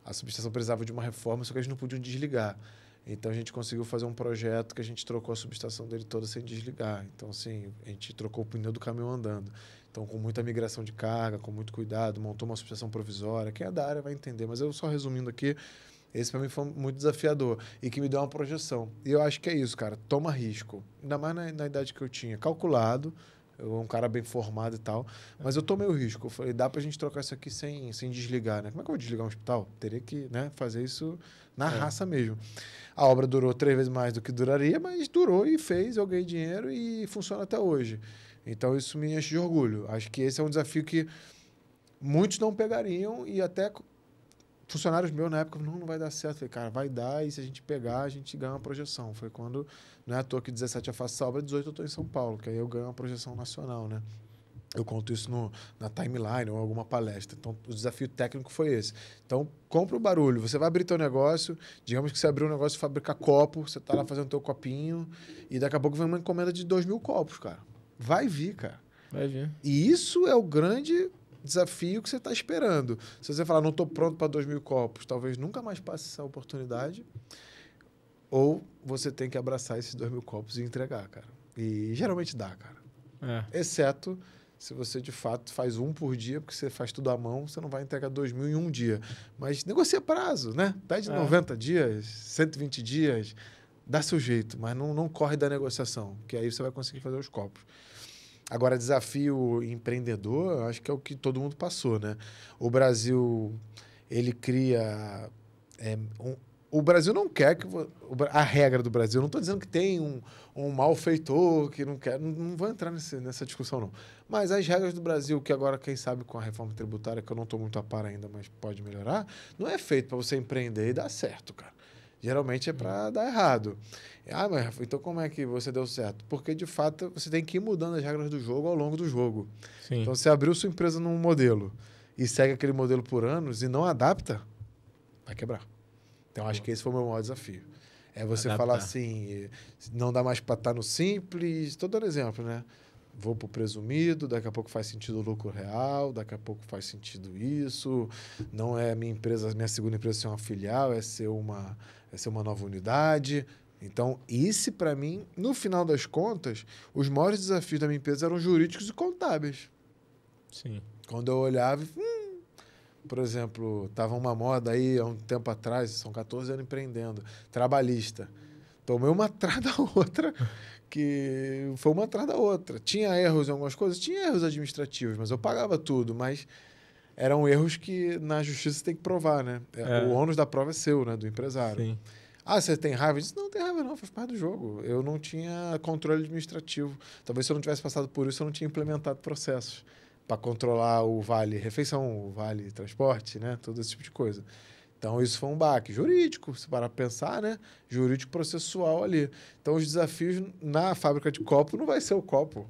A subestação precisava de uma reforma, só que eles não podiam desligar. Então, a gente conseguiu fazer um projeto que a gente trocou a subestação dele toda sem desligar. Então, assim, a gente trocou o pneu do caminhão andando. Então, com muita migração de carga, com muito cuidado, montou uma subestação provisória. Quem é da área vai entender, mas eu só resumindo aqui, esse para mim foi muito desafiador e que me deu uma projeção. E eu acho que é isso, cara. Toma risco. Ainda mais na idade que eu tinha. Calculado, eu um cara bem formado e tal, mas eu tomei o risco. Eu falei, dá pra gente trocar isso aqui sem desligar, né? Como é que eu vou desligar um hospital? Teria que, né, fazer isso na raça mesmo. A obra durou 3 vezes mais do que duraria, mas durou e fez, eu ganhei dinheiro e funciona até hoje. Então isso me enche de orgulho. Acho que esse é um desafio que muitos não pegariam e até funcionários meus na época não vai dar certo. Falei, cara, vai dar e se a gente pegar, a gente ganha uma projeção. Foi quando, não é à toa que 17 eu faço essa obra, 18 eu estou em São Paulo, que aí eu ganho uma projeção nacional, né? Eu conto isso na timeline ou alguma palestra. Então, o desafio técnico foi esse. Então, compra o barulho. Você vai abrir teu negócio, digamos que você abriu um negócio de fabricar copo, você está lá fazendo teu copinho e daqui a pouco vem uma encomenda de 2.000 copos, cara. Vai vir, cara. Vai vir. E isso é o grande desafio que você está esperando. Se você falar, não estou pronto para 2.000 copos, talvez nunca mais passe essa oportunidade. Ou você tem que abraçar esses 2.000 copos e entregar, cara. E geralmente dá, cara. Exceto se você, de fato, faz um por dia, porque você faz tudo à mão, você não vai entregar 2.000 em um dia. Mas negocia prazo, né? Pede 90 dias, 120 dias, dá seu jeito, mas não corre da negociação, que aí você vai conseguir fazer os copos. Agora, desafio empreendedor, eu acho que é o que todo mundo passou, né? O Brasil, ele cria... o Brasil não quer que... A regra do Brasil, não estou dizendo que tem um malfeitor que não quer... Não vou entrar nessa discussão, não. Mas as regras do Brasil, que agora, quem sabe, com a reforma tributária, que eu não estou muito a par ainda, mas pode melhorar, não é feito para você empreender e dar certo, cara. Geralmente é para dar errado. Mas então como é que você deu certo? Porque, de fato, você tem que ir mudando as regras do jogo ao longo do jogo. Sim. Então, você abriu sua empresa num modelo e segue aquele modelo por anos e não adapta, vai quebrar. Então, acho que esse foi o meu maior desafio. É você falar assim, não dá mais para estar no simples. Estou dando exemplo, né? Vou para o presumido, daqui a pouco faz sentido o lucro real, daqui a pouco faz sentido isso. Não é minha segunda empresa ser uma filial, é ser uma nova unidade. Então, esse, para mim, no final das contas, os maiores desafios da minha empresa eram jurídicos e contábeis. Sim. Quando eu olhava, por exemplo, estava uma moda aí há um tempo atrás, são 14 anos empreendendo, trabalhista. Tomei uma atrás da outra, que foi uma atrás da outra. Tinha erros em algumas coisas, tinha erros administrativos, mas eu pagava tudo, mas eram erros que na justiça tem que provar, né? O ônus da prova é seu, né? Do empresário. Sim. Você tem raiva? Eu disse, não tem raiva não, faz parte do jogo. Eu não tinha controle administrativo. Talvez se eu não tivesse passado por isso, eu não tinha implementado processos para controlar o vale refeição, o vale transporte, né? Todo esse tipo de coisa. Então, isso foi um baque jurídico, se parar para pensar, né? Jurídico processual ali. Então, os desafios na fábrica de copo não vai ser o copo.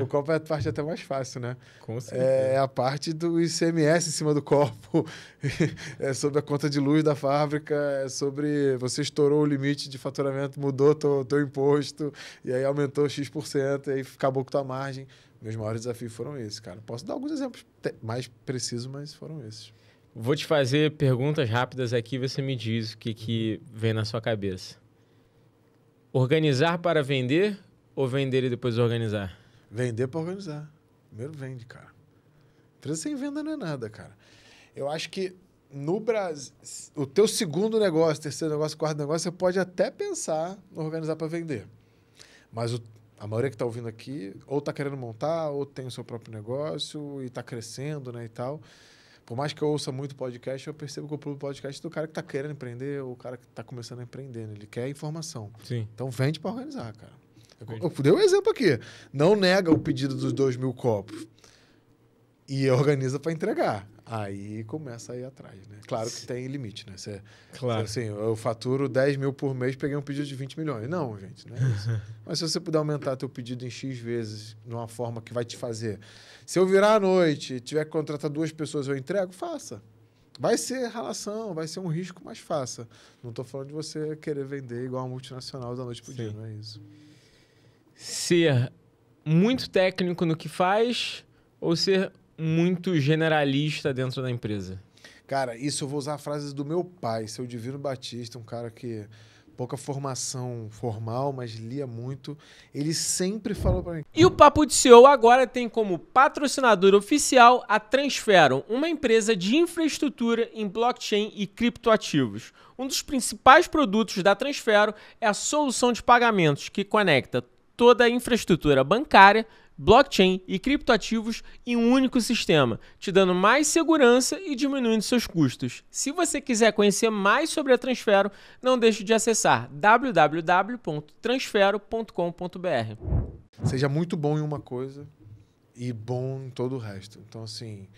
O copo é a parte até mais fácil, né? Com certeza. É a parte do ICMS em cima do copo, é sobre a conta de luz da fábrica, é sobre você estourou o limite de faturamento, mudou teu imposto, e aí aumentou X%, e aí acabou com tua margem. Meus maiores desafios foram esses, cara. Posso dar alguns exemplos mais precisos, mas foram esses. Vou te fazer perguntas rápidas aqui, você me diz o que vem na sua cabeça. Organizar para vender ou vender e depois organizar? Vender para organizar. Primeiro vende, cara. Empresa sem venda não é nada, cara. Eu acho que no Brasil, o teu segundo negócio, terceiro negócio, quarto negócio, você pode até pensar em organizar para vender. Mas a maioria que está ouvindo aqui ou está querendo montar, ou tem o seu próprio negócio e está crescendo, né, e tal. Por mais que eu ouça muito podcast, eu percebo que o podcast é do cara que está querendo empreender ou o cara que está começando a empreender. Né? Ele quer informação. Sim. Então, vende para organizar, cara. Eu dei um exemplo aqui. Não nega o pedido dos 2.000 copos. E organiza para entregar. Aí começa a ir atrás, né? Claro que tem limite, né? Claro. Assim, eu faturo 10 mil por mês, peguei um pedido de 20 milhões. Não, gente, não é isso. Mas se você puder aumentar teu pedido em X vezes, de uma forma que vai te fazer... Se eu virar à noite e tiver que contratar 2 pessoas, eu entrego, faça. Vai ser relação, vai ser um risco, mas faça. Não estou falando de você querer vender igual uma multinacional da noite pro dia, não é isso. Ser muito técnico no que faz ou ser muito generalista dentro da empresa? Cara, isso eu vou usar frases do meu pai, seu Divino Batista, um cara que pouca formação formal, mas lia muito. Ele sempre falou para mim. E o Papo de CEO agora tem como patrocinador oficial a Transfero, uma empresa de infraestrutura em blockchain e criptoativos. Um dos principais produtos da Transfero é a solução de pagamentos que conecta toda a infraestrutura bancária, blockchain e criptoativos em um único sistema, te dando mais segurança e diminuindo seus custos. Se você quiser conhecer mais sobre a Transfero, não deixe de acessar www.transfero.com.br. Seja muito bom em uma coisa e bom em todo o resto. Então, assim,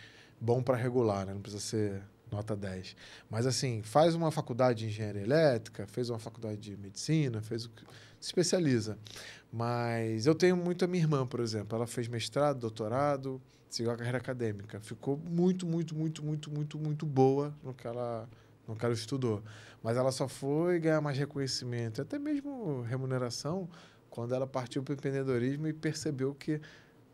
bom para regular, né? Não precisa ser nota 10. Mas, assim, faz uma faculdade de engenharia elétrica, fez uma faculdade de medicina, se especializa. Mas eu tenho muito a minha irmã, por exemplo. Ela fez mestrado, doutorado, seguiu a carreira acadêmica. Ficou muito boa no que ela estudou. Mas ela só foi ganhar mais reconhecimento, até mesmo remuneração, quando ela partiu para o empreendedorismo e percebeu que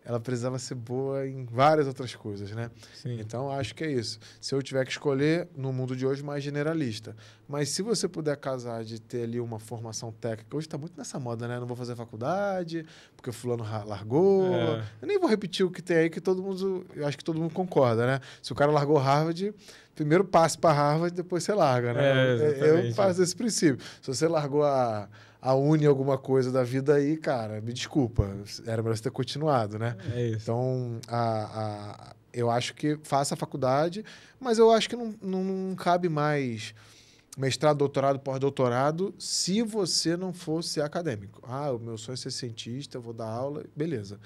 ela precisava ser boa em várias outras coisas, né? Sim. Então, acho que é isso. Se eu tiver que escolher, no mundo de hoje, mais generalista. Mas se você puder casar de ter ali uma formação técnica, hoje está muito nessa moda, né? Não vou fazer faculdade, porque o fulano largou. Eu nem vou repetir o que tem aí, que todo mundo... Eu acho que todo mundo concorda, né? Se o cara largou Harvard, primeiro passe para Harvard, depois você larga, né? Eu faço esse princípio. Se você largou a Uni alguma coisa da vida aí, cara, me desculpa, era melhor você ter continuado, né? É isso. Então, eu acho que faça a faculdade, mas eu acho que não cabe mais mestrado, doutorado, pós-doutorado, se você não for ser acadêmico. O meu sonho é ser cientista, eu vou dar aula, beleza.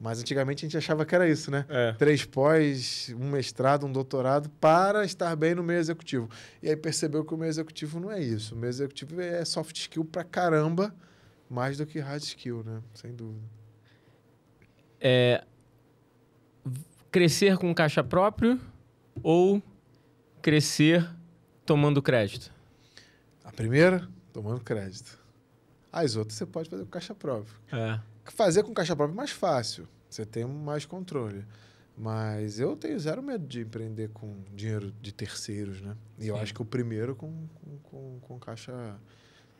Mas antigamente a gente achava que era isso, né? 3 pós, um mestrado, um doutorado para estar bem no meio executivo. E aí percebeu que o meio executivo não é isso. O meio executivo é soft skill pra caramba, mais do que hard skill, né? Sem dúvida. Crescer com caixa próprio ou crescer tomando crédito? A primeira, tomando crédito. As outras você pode fazer com caixa própria. Fazer com caixa própria é mais fácil. Você tem mais controle. Mas eu tenho zero medo de empreender com dinheiro de terceiros, né? E eu acho que o primeiro com caixa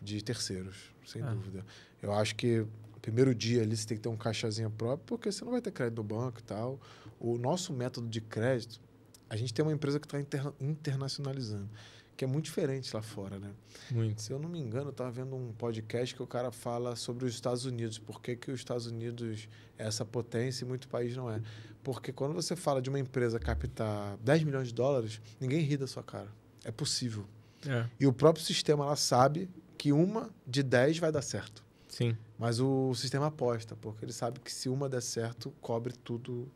de terceiros, sem dúvida. Eu acho que o primeiro dia ali você tem que ter um caixazinho próprio, porque você não vai ter crédito do banco e tal. O nosso método de crédito, a gente tem uma empresa que está internacionalizando, que é muito diferente lá fora, né? Muito. Se eu não me engano, eu estava vendo um podcast que o cara fala sobre os Estados Unidos. Por que os Estados Unidos é essa potência e muito país não é? Porque quando você fala de uma empresa captar 10 milhões de dólares, ninguém ri da sua cara. É possível. E o próprio sistema lá sabe que uma de 10 vai dar certo. Sim. Mas o sistema aposta, porque ele sabe que se uma der certo, cobre tudo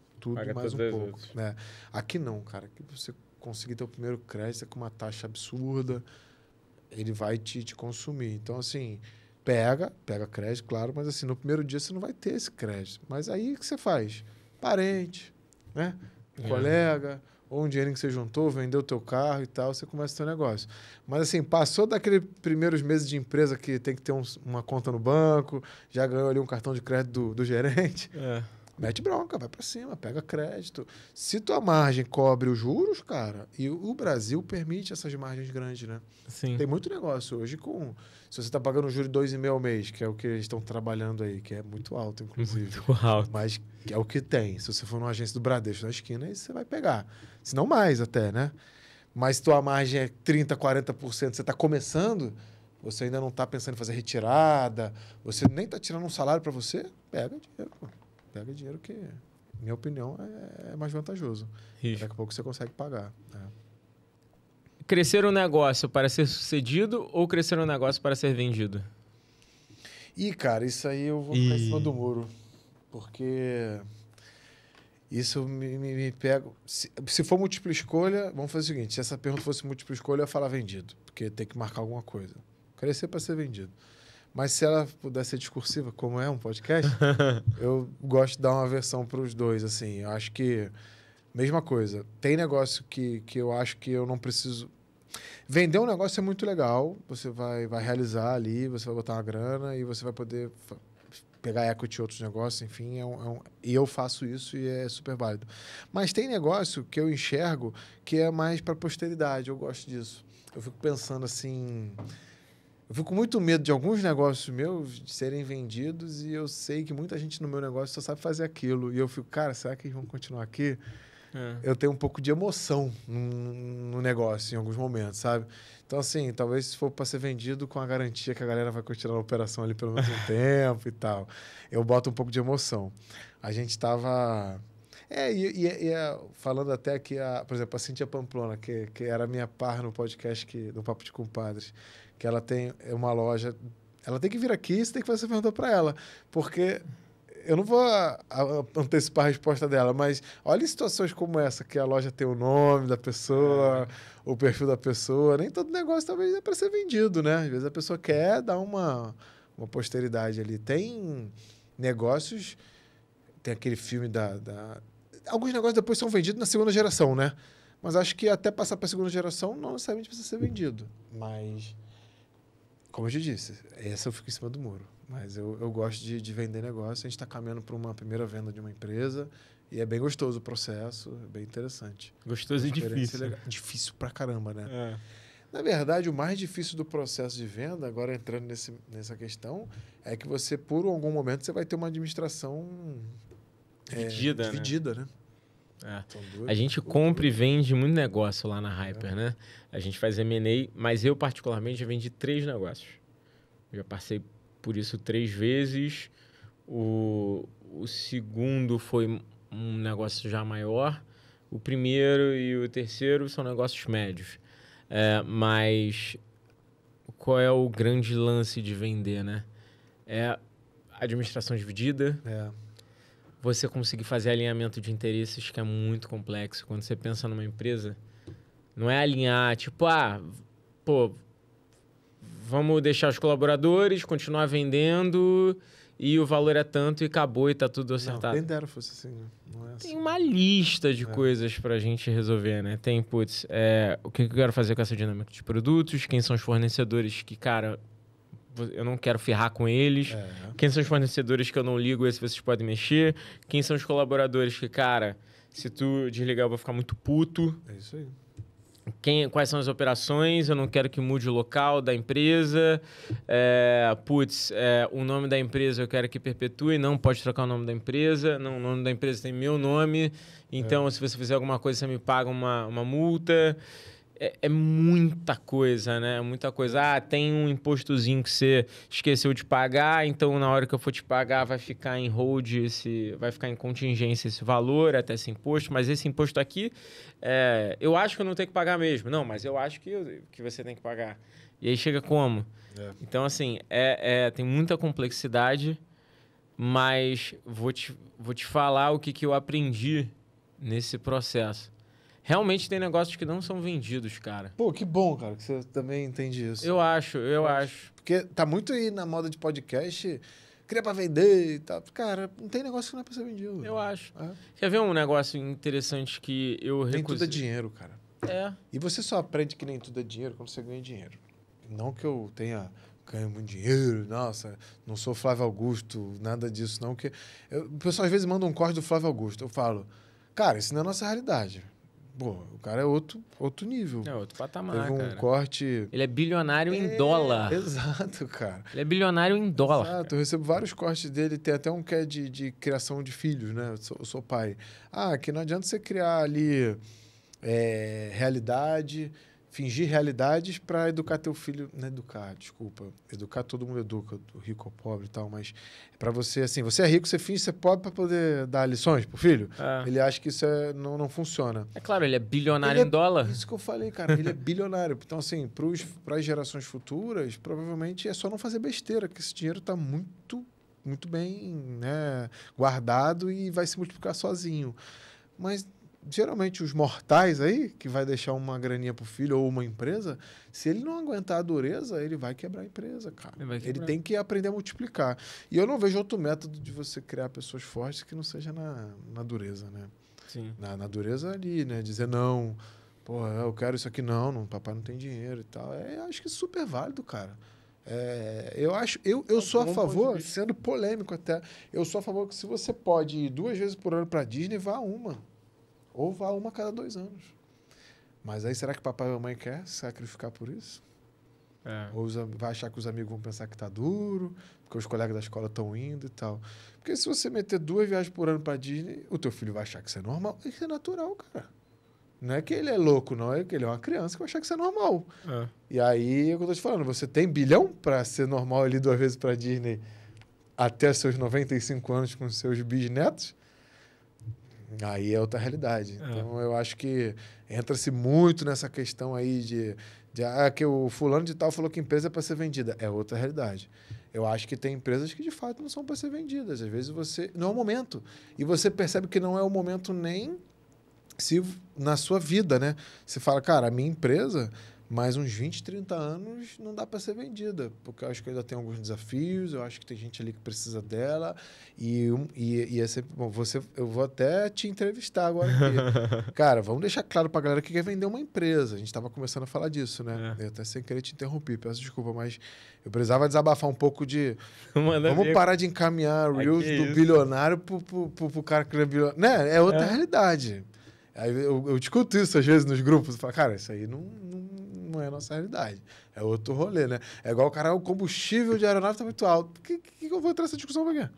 mais um pouco. Né? Aqui não, cara. Aqui você conseguir ter o primeiro crédito com uma taxa absurda, ele vai te consumir. Então, assim, pega crédito, claro, mas assim, no primeiro dia você não vai ter esse crédito. Mas aí o que você faz? Parente, né? Colega, ou um dinheiro que você juntou, vendeu o teu carro e tal, você começa o teu negócio. Mas assim, passou daqueles primeiros meses de empresa que tem que ter uma conta no banco, já ganhou ali um cartão de crédito do gerente. Mete bronca, vai pra cima, pega crédito. Se tua margem cobre os juros, cara, e o Brasil permite essas margens grandes, né? Sim. Tem muito negócio hoje se você tá pagando um juro de 2,5% ao mês, que é o que eles estão trabalhando aí, que é muito alto, inclusive. Muito alto. Mas que é o que tem. Se você for numa agência do Bradesco na esquina, aí você vai pegar. Se não mais até, né? Mas se tua margem é 30%, 40%, você tá começando, você ainda não tá pensando em fazer retirada, você nem tá tirando um salário para você, pega dinheiro, pô. Pega dinheiro que, minha opinião, é mais vantajoso. Daqui a pouco você consegue pagar. Crescer um negócio para ser sucedido ou crescer um negócio para ser vendido? Cara, isso aí eu vou ficar em cima do muro. Porque Isso me pega... Se for múltipla escolha, vamos fazer o seguinte. Se essa pergunta fosse múltipla escolha, eu ia falar vendido. Porque tem que marcar alguma coisa. Crescer para ser vendido. Mas se ela pudesse ser discursiva, como é um podcast, eu gosto de dar uma versão para os dois, assim. Eu acho que... Mesma coisa. Tem negócio que eu acho que eu não preciso... Vender um negócio é muito legal. Você vai realizar ali, você vai botar uma grana e você vai poder pegar equity em outros negócios, enfim. E eu faço isso e é super válido. Mas tem negócio que eu enxergo que é mais para posteridade. Eu gosto disso. Eu fico pensando assim... Eu fico com muito medo de alguns negócios meus de serem vendidos e eu sei que muita gente no meu negócio só sabe fazer aquilo. E eu fico, cara, será que eles vão continuar aqui? Eu tenho um pouco de emoção no negócio em alguns momentos, sabe? Então, assim, talvez se for para ser vendido com a garantia que a galera vai continuar a operação ali pelo menos um tempo e tal. Eu boto um pouco de emoção. A gente estava... falando até que, por exemplo, a Cíntia Pamplona, que era minha par no podcast do Papo de Compadres, que ela tem uma loja... Ela tem que vir aqui e você tem que fazer essa pergunta para ela, porque... Eu não vou antecipar a resposta dela, mas olha situações como essa, que a loja tem o nome da pessoa, o perfil da pessoa. Nem todo negócio talvez é para ser vendido, né? Às vezes a pessoa quer dar uma posteridade ali. Tem negócios... Tem aquele filme Alguns negócios depois são vendidos na segunda geração, né? Mas acho que até passar para a segunda geração não necessariamente precisa ser vendido. Mas, como eu já disse, essa eu fico em cima do muro. Mas eu gosto de vender negócio. A gente está caminhando para uma primeira venda de uma empresa e é bem gostoso o processo, é bem interessante. Gostoso e difícil. Legal. Difícil pra caramba, né? Na verdade, o mais difícil do processo de venda, agora entrando nessa questão, é que você, por algum momento, você vai ter uma administração dividida, né? A gente compra e vende muito negócio lá na Hyper, né? A gente faz M&A, mas eu particularmente já vendi 3 negócios. Eu já passei por isso 3 vezes. O segundo foi um negócio já maior. O primeiro e o terceiro são negócios médios. Mas qual é o grande lance de vender, né? É administração dividida. Você conseguir fazer alinhamento de interesses, que é muito complexo. Quando você pensa numa empresa, não é alinhar, tipo, vamos deixar os colaboradores, continuar vendendo e o valor é tanto e acabou e tá tudo acertado. Não, quem dera fosse assim, né? Não é assim. Tem uma lista de coisas pra gente resolver, né? Tem, o que eu quero fazer com essa dinâmica de produtos, quem são os fornecedores que, cara, eu não quero ferrar com eles, quem são os fornecedores que eu não ligo, esses vocês podem mexer, quem são os colaboradores que, cara, se tu desligar eu vou ficar muito puto. É isso aí. Quais são as operações, eu não quero que mude o local da empresa, o nome da empresa eu quero que perpetue, não pode trocar o nome da empresa, não, o nome da empresa tem meu nome, então se você fizer alguma coisa você me paga uma multa. É muita coisa, né? Muita coisa. Tem um impostozinho que você esqueceu de pagar, então na hora que eu for te pagar vai ficar em hold, vai ficar em contingência esse valor até esse imposto, mas esse imposto aqui, eu acho que eu não tenho que pagar mesmo. Não, mas eu acho que você tem que pagar. E aí chega como? Então, assim, tem muita complexidade, mas vou te falar o que eu aprendi nesse processo. Realmente tem negócios que não são vendidos, cara. Pô, que bom, cara, que você também entende isso. Eu acho. Porque tá muito aí na moda de podcast, cria pra vender e tal. Cara, não tem negócio que não é pra ser vendido. Eu acho. Quer ver um negócio interessante que eu recusei? Nem tudo é dinheiro, cara. E você só aprende que nem tudo é dinheiro quando você ganha dinheiro. Não que eu ganho muito dinheiro, nossa, não sou Flávio Augusto, nada disso, não. O pessoal às vezes manda um corte do Flávio Augusto. Eu falo, cara, isso não é a nossa realidade. Pô, o cara é outro nível. É outro patamar, Teve um corte... Ele é bilionário em dólar. Exato, cara. Ele é bilionário em dólar. Exato, cara. Eu recebo vários cortes dele. Tem até um que é de criação de filhos, né? Eu sou pai. Que não adianta você criar ali realidade, fingir realidades para educar teu filho... Não educar, desculpa. Educar, todo mundo educa, do rico ao pobre e tal, mas para você, assim, você é rico, você finge ser pobre para poder dar lições pro filho. Ele acha que isso não funciona. É claro, ele é bilionário em dólar. Isso que eu falei, cara. Ele é bilionário. Então, assim, para as gerações futuras, provavelmente é só não fazer besteira, que esse dinheiro tá muito muito bem, né, guardado e vai se multiplicar sozinho. Mas geralmente os mortais aí, que vai deixar uma graninha pro filho ou uma empresa, se ele não aguentar a dureza, ele vai quebrar a empresa, cara. Ele tem que aprender a multiplicar. E eu não vejo outro método de você criar pessoas fortes que não seja na dureza, né? Sim. Na dureza ali, né? Dizer não, pô, eu quero isso aqui, não, papai não tem dinheiro e tal. Acho que é super válido, cara. Eu sou a favor, sendo polêmico até, eu sou a favor que se você pode ir 2 vezes por ano pra Disney, vá uma. Ou vá uma a cada 2 anos. Mas aí, será que papai e mamãe quer se sacrificar por isso? Ou vai achar que os amigos vão pensar que tá duro, porque os colegas da escola estão indo e tal. Porque se você meter 2 viagens por ano pra Disney, o teu filho vai achar que isso é normal. Isso é natural, cara. Não é que ele é louco, não. É que ele é uma criança que vai achar que isso é normal. E aí, é o que eu tô te falando. Você tem bilhão pra ser normal ali 2 vezes pra Disney até seus 95 anos com seus bisnetos? Aí é outra realidade. Então, eu acho que entra-se muito nessa questão aí de que o fulano de tal falou que empresa é para ser vendida. É outra realidade. Eu acho que tem empresas que, de fato, não são para ser vendidas. Às vezes você... Não é o momento. E você percebe que não é o momento nem na sua vida, né? Você fala, cara, a minha empresa... mais uns 20, 30 anos não dá para ser vendida, porque eu acho que ainda tem alguns desafios, eu acho que tem gente ali que precisa dela, e é sempre bom. Eu vou até te entrevistar agora aqui. Cara, vamos deixar claro para a galera que quer vender uma empresa. A gente estava começando a falar disso, né? Eu até sem querer te interromper, peço desculpa, mas eu precisava desabafar um pouco de... Vamos parar de encaminhar Reels do bilionário pro cara que é bilionário. Né? É outra realidade. Aí eu discuto isso às vezes nos grupos, eu falo, cara, isso aí não é a nossa realidade. É outro rolê, né? É igual o cara, o combustível de aeronave tá muito alto. Por que eu vou entrar nessa discussão pra quê?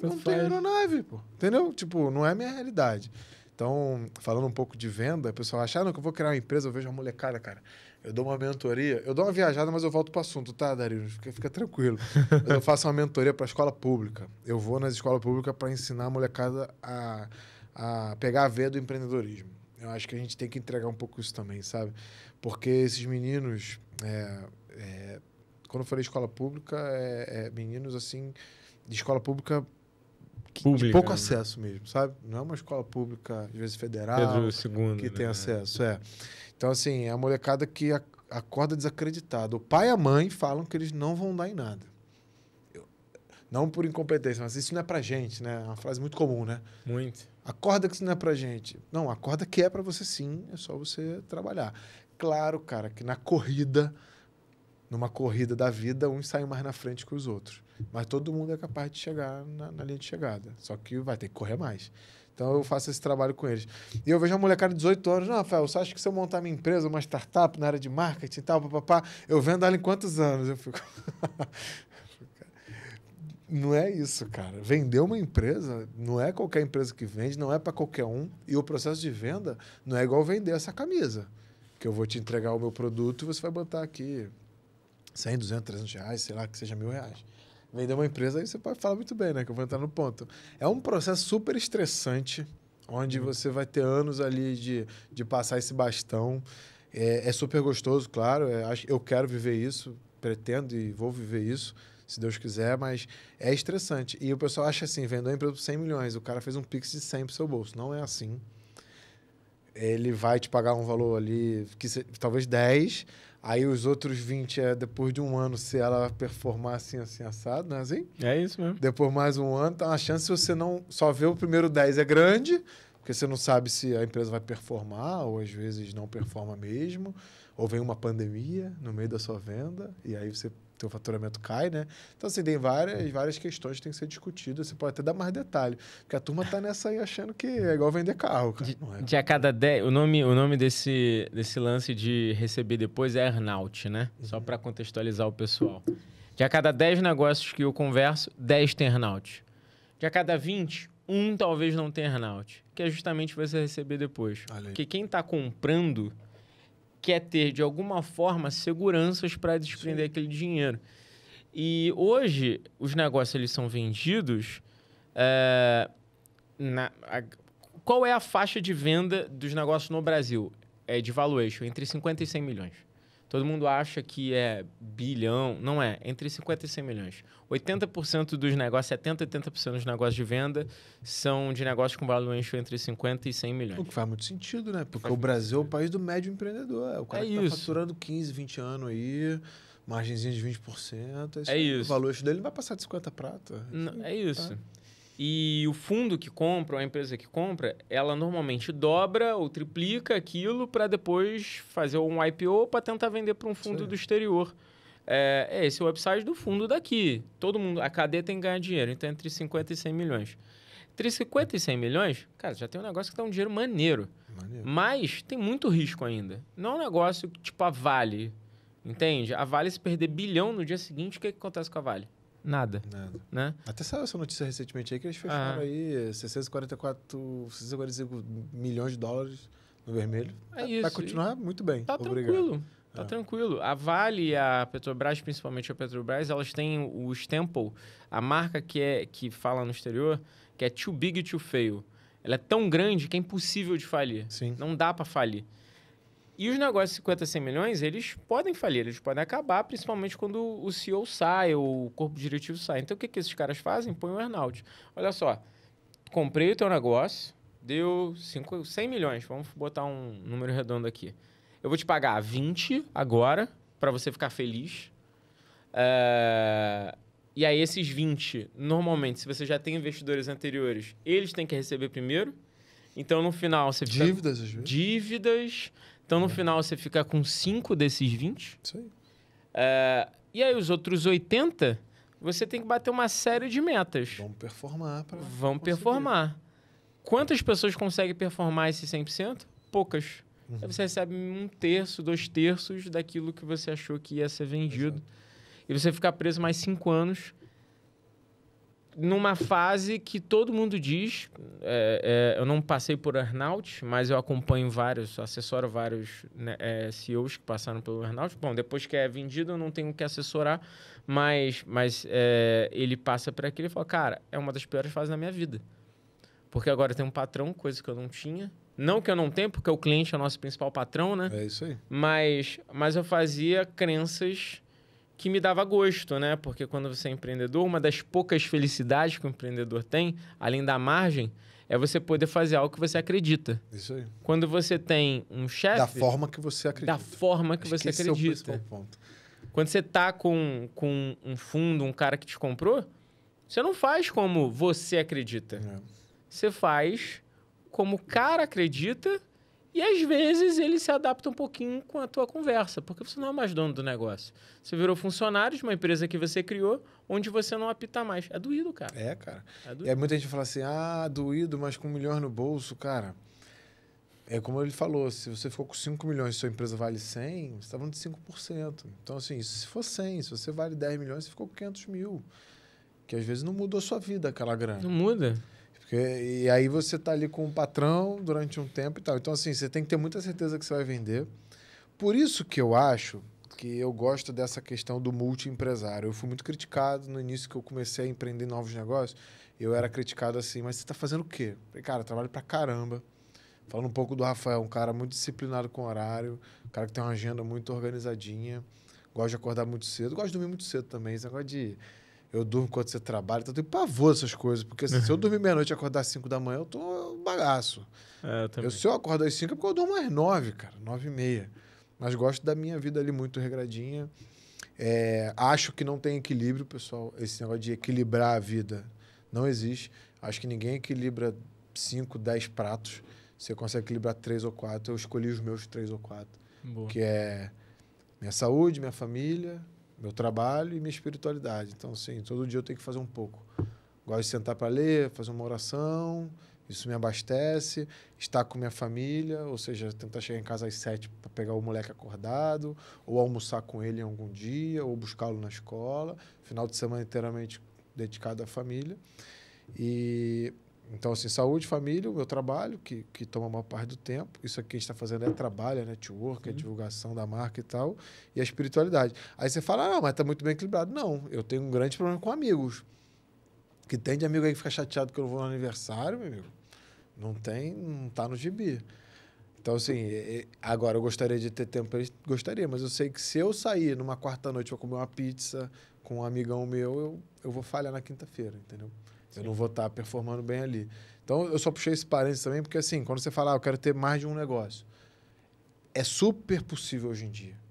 Não tem aeronave, pô. Entendeu? Tipo, não é a minha realidade. Então, falando um pouco de venda, o pessoal acha, não, que eu vou criar uma empresa, eu vejo uma molecada, cara. Eu dou uma mentoria, eu dou uma viajada, mas eu volto pro assunto, tá, Dario? Fica tranquilo. Eu faço uma mentoria pra escola pública. Eu vou nas escolas públicas para ensinar a molecada a pegar a veia do empreendedorismo. Eu acho que a gente tem que entregar um pouco isso também, sabe? Porque esses meninos, quando eu falei escola pública, meninos assim, de escola pública de pouco acesso mesmo, sabe? Não é uma escola pública, às vezes federal, Pedro II, que tem acesso. Então, assim, é a molecada que acorda desacreditada. O pai e a mãe falam que eles não vão dar em nada. Não por incompetência, mas isso não é pra gente, né? É uma frase muito comum, né? Muito. Acorda que isso não é pra gente. Não, acorda que é pra você sim, é só você trabalhar. Claro, cara, que numa corrida da vida, uns saem mais na frente que os outros. Mas todo mundo é capaz de chegar na linha de chegada. Só que vai ter que correr mais. Então eu faço esse trabalho com eles. E eu vejo uma molecada de 18 anos, não, Rafael, você acha que se eu montar minha empresa, uma startup na área de marketing e tal, papapá, eu vendo ela em quantos anos? Eu fico... Não é isso, cara. Vender uma empresa não é qualquer empresa que vende, não é para qualquer um. E o processo de venda não é igual vender essa camisa. Que eu vou te entregar o meu produto e você vai botar aqui 100, 200, 300 reais, sei lá, que seja R$1.000. Vender uma empresa, aí você pode falar muito bem, né? Que eu vou entrar no ponto. É um processo super estressante, onde você vai ter anos ali de passar esse bastão. É super gostoso, claro. Eu quero viver isso, pretendo e vou viver isso, se Deus quiser, mas é estressante. E o pessoal acha assim, vendeu uma empresa por 100 milhões, o cara fez um Pix de 100 pro seu bolso. Não é assim. Ele vai te pagar um valor ali, talvez 10, aí os outros 20 depois de um ano, se ela performar assim, assado, não é assim? É isso mesmo. Depois mais um ano, então a chance, se você não só vê o primeiro 10 é grande, porque você não sabe se a empresa vai performar, ou às vezes não performa mesmo, ou vem uma pandemia no meio da sua venda, e aí teu faturamento cai, né? Então, assim, tem várias questões que tem que ser discutidas. Você pode até dar mais detalhe, porque a turma tá nessa aí achando que é igual vender carro, cara. De a cada 10... O nome desse lance de receber depois é earnout, né? Só para contextualizar o pessoal. De a cada 10 negócios que eu converso, 10 tem earnout. De a cada 20, um talvez não tenha earnout, que é justamente você receber depois. Porque quem está comprando quer ter, de alguma forma, seguranças para desprender aquele dinheiro. E hoje, os negócios eles são vendidos... qual é a faixa de venda dos negócios no Brasil? De valuation, entre 50 e 100 milhões. Todo mundo acha que é bilhão. Não é. Entre 50 e 100 milhões. 80% dos negócios, 70, 80% dos negócios de venda são de negócios com valuation entre 50 e 100 milhões. O que faz muito sentido, né? Porque o Brasil é o país do médio empreendedor. É o cara que tá faturando 15, 20 anos aí, margenzinha de 20%. É isso. O valor dele não vai passar de 50 prata. É isso. E o fundo que compra, ou a empresa que compra, ela normalmente dobra ou triplica aquilo para depois fazer um IPO para tentar vender para um fundo do exterior. Esse é o upside do fundo daqui. Todo mundo, a cadeia tem que ganhar dinheiro, então entre 50 e 100 milhões. Entre 50 e 100 milhões, cara, já tem um negócio que dá um dinheiro maneiro. Mas tem muito risco ainda. Não é um negócio tipo a Vale, entende? A Vale, se perder bilhão no dia seguinte, o que acontece com a Vale? Nada. Né? Até saiu essa notícia recentemente aí que eles fecharam aí 645 milhões de dólares no vermelho. Isso. Vai continuar muito bem. Tá tranquilo. Tá tranquilo. A Vale e a Petrobras, principalmente a Petrobras, elas têm o Stempel, a marca que fala no exterior, que é too big to fail. Ela é tão grande que é impossível de falir. Sim. Não dá para falir. E os negócios de 50 a 100 milhões, eles podem falir, eles podem acabar, principalmente quando o CEO sai ou o corpo diretivo sai. Então, o que esses caras fazem? Põem um earnout. Olha só, comprei o teu negócio, deu 100 milhões, vamos botar um número redondo aqui. Eu vou te pagar 20 agora, para você ficar feliz. E aí, esses 20, normalmente, se você já tem investidores anteriores, eles têm que receber primeiro. Então, no final, você fica... Dívidas, às vezes. Dívidas. Então, no final, você fica com 5 desses 20. Isso aí. E aí, os outros 80, você tem que bater uma série de metas. Vamos performar. Performar. Quantas pessoas conseguem performar esse 100%? Poucas. Aí você recebe 1/3, 2/3 daquilo que você achou que ia ser vendido. Exato. E você fica preso mais 5 anos numa fase que todo mundo diz... eu não passei por earnout, mas eu acompanho assessoro vários CEOs que passaram pelo earnout. Bom, depois que é vendido, eu não tenho que assessorar, mas ele passa por aquilo e fala, cara, é uma das piores fases da minha vida. Porque agora tem um patrão, coisa que eu não tinha. Não que eu não tenho, porque o cliente é o nosso principal patrão, né? É isso aí. Mas eu fazia crenças que me dava gosto, né? Porque quando você é empreendedor, uma das poucas felicidades que o empreendedor tem, além da margem, é você poder fazer algo que você acredita. Isso aí. Quando você tem um chefe... Da forma que você acredita. Da forma que você acredita. Esse é o principal ponto. Quando você tá com um fundo, um cara que te comprou, você não faz como você acredita. Você faz como o cara acredita e, às vezes, ele se adapta um pouquinho com a tua conversa, porque você não é mais dono do negócio. Você virou funcionário de uma empresa que você criou, onde você não apita mais. É doído, cara. Cara. E aí muita gente fala assim, doído, mas com 1 milhão no bolso, cara. É como ele falou, se você ficou com 5 milhões e sua empresa vale 100, você está falando de 5%. Então, assim, se for 100, se você vale 10 milhões, você ficou com 500 mil. Que às vezes não mudou a sua vida, aquela grana. Não muda. E aí você tá ali com o patrão durante um tempo e tal. Então, assim, você tem que ter muita certeza que você vai vender. Por isso que eu acho que eu gosto dessa questão do multi-empresário. Eu fui muito criticado no início que eu comecei a empreender novos negócios. Eu era criticado assim, mas você tá fazendo o quê? Falei, cara, eu trabalho pra caramba. Falando um pouco do Rafael, um cara muito disciplinado com horário, um cara que tem uma agenda muito organizadinha. Gosto de acordar muito cedo. Gosto de dormir muito cedo também. Esse negócio de... Eu durmo enquanto você trabalha, então eu tenho pavor dessas coisas. Porque se eu dormir meia-noite e acordar às 5 da manhã, eu tô bagaço. Se eu acordar às 5 é porque eu durmo às 9, cara. 9h30. Mas gosto da minha vida ali muito regradinha. Acho que não tem equilíbrio, pessoal. Esse negócio de equilibrar a vida não existe. Acho que ninguém equilibra 5, 10 pratos. Você consegue equilibrar 3 ou 4. Eu escolhi os meus 3 ou 4. Boa. Que é minha saúde, minha família... meu trabalho e minha espiritualidade. Então, assim, todo dia eu tenho que fazer um pouco. Gosto de sentar para ler, fazer uma oração, isso me abastece. Estar com minha família, ou seja, tentar chegar em casa às 7 para pegar o moleque acordado, ou almoçar com ele em algum dia, ou buscá-lo na escola. Final de semana inteiramente dedicado à família. Então, assim, saúde, família, o meu trabalho, que toma a maior parte do tempo. Isso aqui que a gente está fazendo é trabalho, é network, é divulgação da marca e tal. E a espiritualidade. Aí você fala, mas está muito bem equilibrado. Não, eu tenho um grande problema com amigos. Que tem de amigo aí que fica chateado que eu não vou no aniversário, meu amigo. Não tá no gibi. Então, assim, agora eu gostaria de ter tempo, gostaria, mas eu sei que se eu sair numa quarta-noite para comer uma pizza com um amigão meu, eu vou falhar na quinta-feira, entendeu? Sim. Eu não vou estar performando bem ali. Então, eu só puxei esse parênteses também, porque assim, quando você fala, eu quero ter mais de um negócio, é super possível hoje em dia.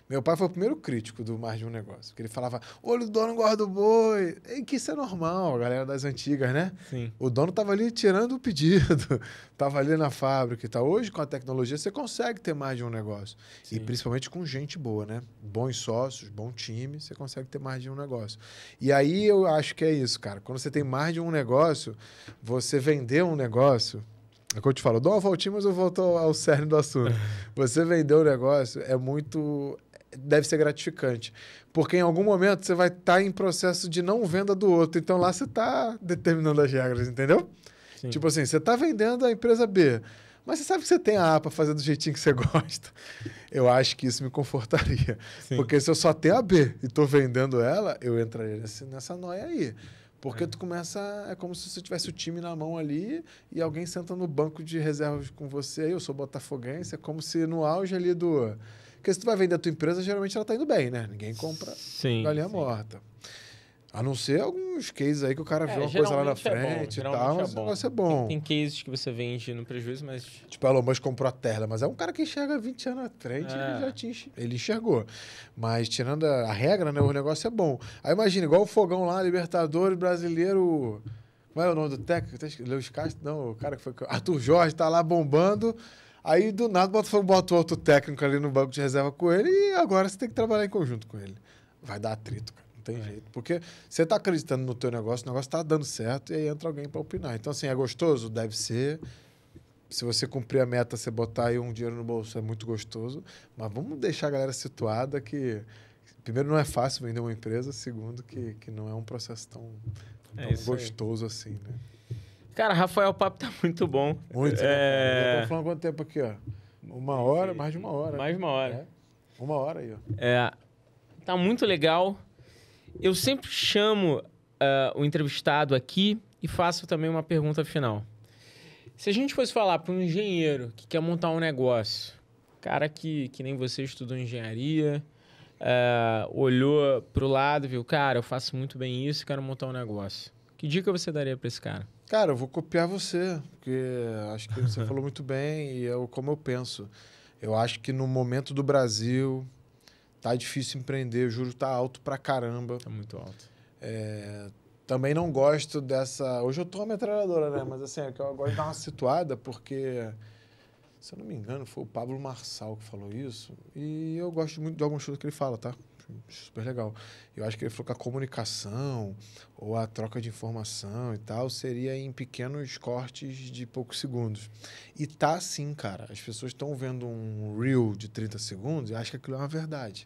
Meu pai foi o primeiro crítico do mais de um negócio. Porque ele falava, olha, o dono guarda o boi. E que isso é normal, a galera das antigas, né? Sim. O dono estava ali tirando o pedido, estava ali na fábrica e tal. Hoje, com a tecnologia, você consegue ter mais de um negócio. Sim. E principalmente com gente boa, né? Bons sócios, bom time, você consegue ter mais de um negócio. E aí eu acho que é isso, cara. Quando você tem mais de um negócio, você vender um negócio... É o que eu te falo, eu dou uma voltinha, mas eu volto ao cerne do assunto. Você vender o negócio é muito... Deve ser gratificante. Porque em algum momento você vai estar em processo de não venda do outro. Então lá você está determinando as regras, entendeu? Sim. Tipo assim, você está vendendo a empresa B, mas você sabe que você tem a A para fazer do jeitinho que você gosta. Eu acho que isso me confortaria. Sim. Porque se eu só tenho a B e estou vendendo ela, eu entraria nessa noia aí. Porque tu começa... É como se você tivesse o time na mão ali e alguém senta no banco de reservas com você. Eu sou botafoguense. É como se no auge ali do... Porque se tu vai vender a tua empresa, geralmente ela tá indo bem, né? Ninguém compra galinha morta. A não ser alguns cases aí que o cara vê uma coisa lá na frente e tal, mas o negócio é bom. Tem cases que você vende no prejuízo, mas... Tipo, a Elon Musk comprou a Tesla, mas é um cara que enxerga 20 anos à frente, ele enxergou. Mas tirando a regra, né, o negócio é bom. Aí imagina, igual o fogão lá, Libertadores brasileiro... Como é o nome do técnico? Leus Castro? Não, o cara que foi... Arthur Jorge tá lá bombando... Aí, do nada, bota outro técnico ali no banco de reserva com ele e agora você tem que trabalhar em conjunto com ele. Vai dar atrito, cara. Não tem jeito. Porque você está acreditando no teu negócio, o negócio está dando certo e aí entra alguém para opinar. Então, assim, é gostoso? Deve ser. Se você cumprir a meta, você botar aí um dinheiro no bolso, é muito gostoso. Mas vamos deixar a galera situada que... Primeiro, não é fácil vender uma empresa. Segundo, que não é um processo tão gostoso assim, né? Cara, Rafael, o papo tá muito bom. Muito. Eu tô falando quanto tempo aqui, ó? 1 hora, mais de 1 hora. Mais de 1 hora. 1 hora aí, ó. Tá muito legal. Eu sempre chamo o entrevistado aqui e faço também uma pergunta final. Se a gente fosse falar para um engenheiro que quer montar um negócio, cara que nem você estudou engenharia, olhou pro lado e viu, cara, eu faço muito bem isso e quero montar um negócio. Que dica você daria para esse cara? Cara, eu vou copiar você, porque acho que você falou muito bem e é como eu penso. Eu acho que no momento do Brasil tá difícil empreender, o juro tá alto pra caramba. Tá muito alto. Também não gosto dessa... Hoje eu tô uma metralhadora, né? Mas assim, é que eu gosto de dar uma situada, porque, se eu não me engano, foi o Pablo Marçal que falou isso. E eu gosto muito de algumas coisas que ele fala, tá? Super legal. Eu acho que ele falou que a comunicação ou a troca de informação e tal seria em pequenos cortes de poucos segundos. E tá assim, cara. As pessoas estão vendo um reel de 30 segundos e acham que aquilo é uma verdade.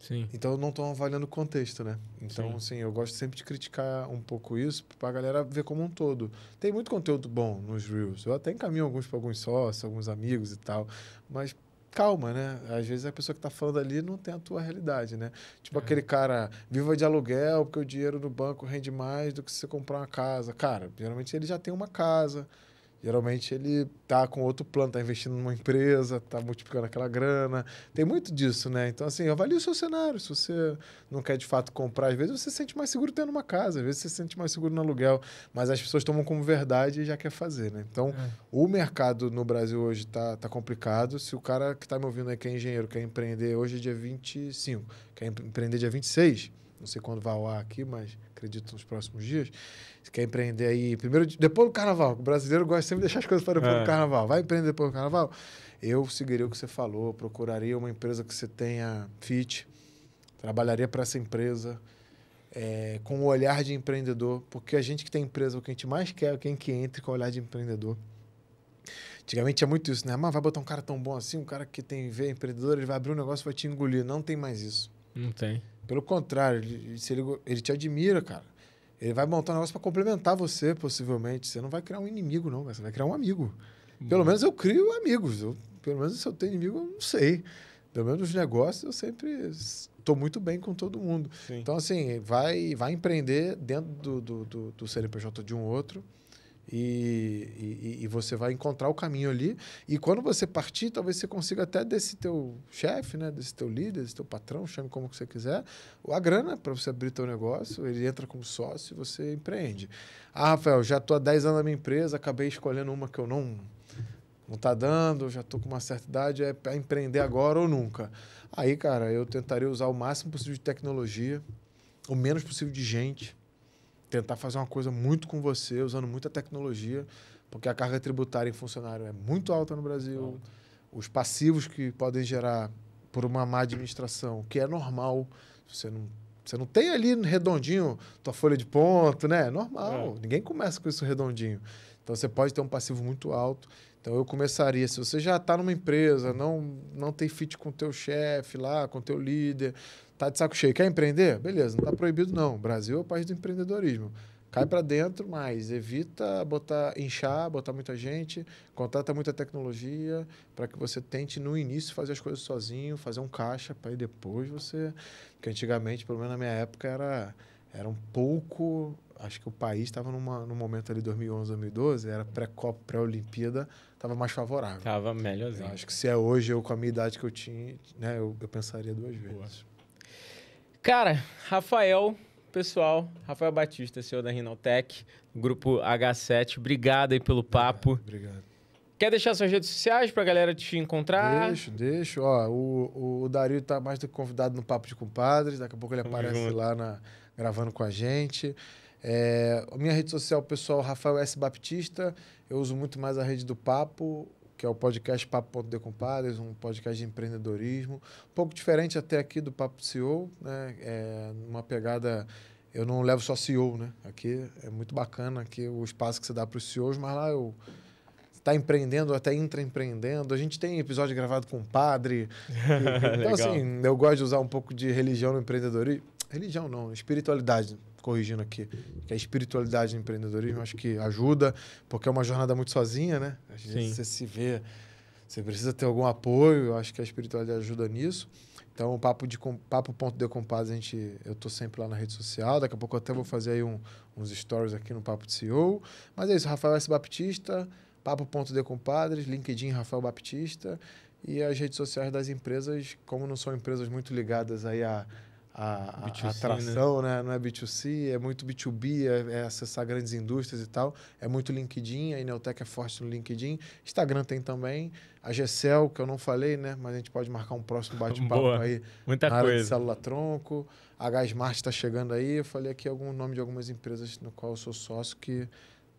Sim. Então não estão avaliando o contexto, né? Então, assim, eu gosto sempre de criticar um pouco isso pra galera ver como um todo. Tem muito conteúdo bom nos reels. Eu até encaminho alguns para alguns sócios, alguns amigos e tal. Mas calma, né? Às vezes a pessoa que tá falando ali não tem a tua realidade, né? Tipo aquele cara, viva de aluguel porque o dinheiro no banco rende mais do que se você comprar uma casa. Cara, geralmente ele já tem uma casa. Geralmente ele tá com outro plano, tá investindo numa empresa, tá multiplicando aquela grana. Tem muito disso, né? Então, assim, avalie o seu cenário. Se você não quer, de fato, comprar, às vezes você se sente mais seguro tendo uma casa, às vezes você se sente mais seguro no aluguel. Mas as pessoas tomam como verdade e já quer fazer, né? Então, o mercado no Brasil hoje tá complicado. Se o cara que tá me ouvindo aí, que é engenheiro, quer empreender hoje é dia 25, quer empreender dia 26... Não sei quando vai ao ar aqui, mas acredito nos próximos dias. Você quer empreender aí depois do carnaval. O brasileiro gosta sempre de deixar as coisas para depois do carnaval. Vai empreender depois do carnaval? Eu seguiria o que você falou, procuraria uma empresa que você tenha fit, trabalharia para essa empresa com o olhar de empreendedor, porque a gente que tem empresa, o que a gente mais quer é quem que entre com o olhar de empreendedor. Antigamente é muito isso, né? Mas vai botar um cara tão bom assim, um cara que tem ver empreendedor, ele vai abrir um negócio e vai te engolir. Não tem mais isso. Não tem. Pelo contrário, ele te admira, cara. Ele vai montar um negócio para complementar você, possivelmente. Você não vai criar um inimigo, não. Você vai criar um amigo. Pelo menos eu crio amigos. Pelo menos se eu tenho inimigo, eu não sei. Pelo menos nos negócios, eu sempre estou muito bem com todo mundo. Sim. Então, assim, vai empreender dentro do CNPJ de um outro e você vai encontrar o caminho ali. E quando você partir, talvez você consiga até desse teu chefe, né? Desse teu líder, desse teu patrão, chame como você quiser, a grana para você abrir teu negócio, ele entra como sócio e você empreende. Ah, Rafael, já estou há 10 anos na minha empresa, acabei escolhendo uma que eu não está dando, já estou com uma certa idade, é para empreender agora ou nunca. Aí, cara, eu tentaria usar o máximo possível de tecnologia, o menos possível de gente, tentar fazer uma coisa muito com você, usando muita tecnologia, porque a carga tributária em funcionário é muito alta no Brasil. Os passivos que podem gerar por uma má administração, que é normal. Você não tem ali redondinho tua folha de ponto, né? É normal. Ninguém começa com isso redondinho. Então, você pode ter um passivo muito alto. Então, eu começaria, se você já está numa empresa, não tem fit com o teu chefe lá, com o teu líder, tá de saco cheio, quer empreender? Beleza, não está proibido não. O Brasil é o país do empreendedorismo. Cai para dentro, mas evita botar muita gente, contrata muita tecnologia para que você tente no início fazer as coisas sozinho, fazer um caixa para aí depois você... Porque antigamente, pelo menos na minha época, era um pouco... Acho que o país estava num momento ali, 2011, 2012, era pré-Copa, pré-Olimpíada, estava mais favorável. Estava melhorzinho. Eu acho que se é hoje, eu com a minha idade que eu tinha, né, eu pensaria 2 vezes. Boa. Cara, Rafael Batista, CEO da Rinaltech, grupo H7, obrigado aí pelo papo. Obrigado. Quer deixar suas redes sociais pra galera te encontrar? Deixo. Ó, o Dario tá mais do que convidado no Papo de Compadres, daqui a pouco ele aparece lá gravando com a gente. A minha rede social pessoal, Rafael S. Baptista, eu uso muito mais a rede do Papo, que é o podcast Papo.de Compadres, um podcast de empreendedorismo, um pouco diferente até aqui do Papo CEO, né? Uma pegada, eu não levo só CEO, né? Aqui é muito bacana aqui o espaço que você dá para os CEOs, mas lá eu está empreendendo, até intraempreendendo. A gente tem episódio gravado com um padre. Então, assim, eu gosto de usar um pouco de religião no empreendedorismo. Religião não, espiritualidade, corrigindo aqui. Que a espiritualidade no empreendedorismo, acho que ajuda, porque é uma jornada muito sozinha, né? Às vezes você se vê, você precisa ter algum apoio, eu acho que a espiritualidade ajuda nisso. Então, o Papo.de Compadres, eu estou sempre lá na rede social. Daqui a pouco eu até vou fazer aí uns stories aqui no Papo de CEO. Mas é isso, Rafael S. Baptista, Papo.de Compadres, LinkedIn Rafael Baptista e as redes sociais das empresas, como não são empresas muito ligadas aí a atração, né? Não é B2C, é muito B2B, é acessar grandes indústrias e tal. É muito LinkedIn, a Rinaltech é forte no LinkedIn. Instagram tem também. A GCL, que eu não falei, né? Mas a gente pode marcar um próximo bate-papo aí. Muita na área coisa. de célula-tronco. A H-Smart está chegando aí. Eu falei aqui o nome de algumas empresas no qual eu sou sócio que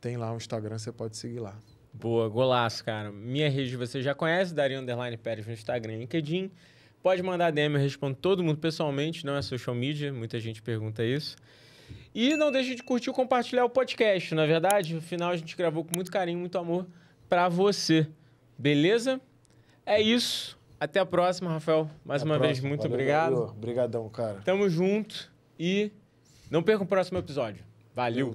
tem lá um Instagram, você pode seguir lá. Boa, golaço, cara. Minha rede você já conhece, Dario Pérez no Instagram e LinkedIn. Pode mandar DM, eu respondo todo mundo pessoalmente, não é social media, muita gente pergunta isso. E não deixe de curtir e compartilhar o podcast, na verdade, no final a gente gravou com muito carinho, muito amor pra você. Beleza? É isso. Até a próxima, Rafael. Mais uma vez, muito obrigado. Obrigadão, cara. Tamo junto e não perca o próximo episódio. Valeu.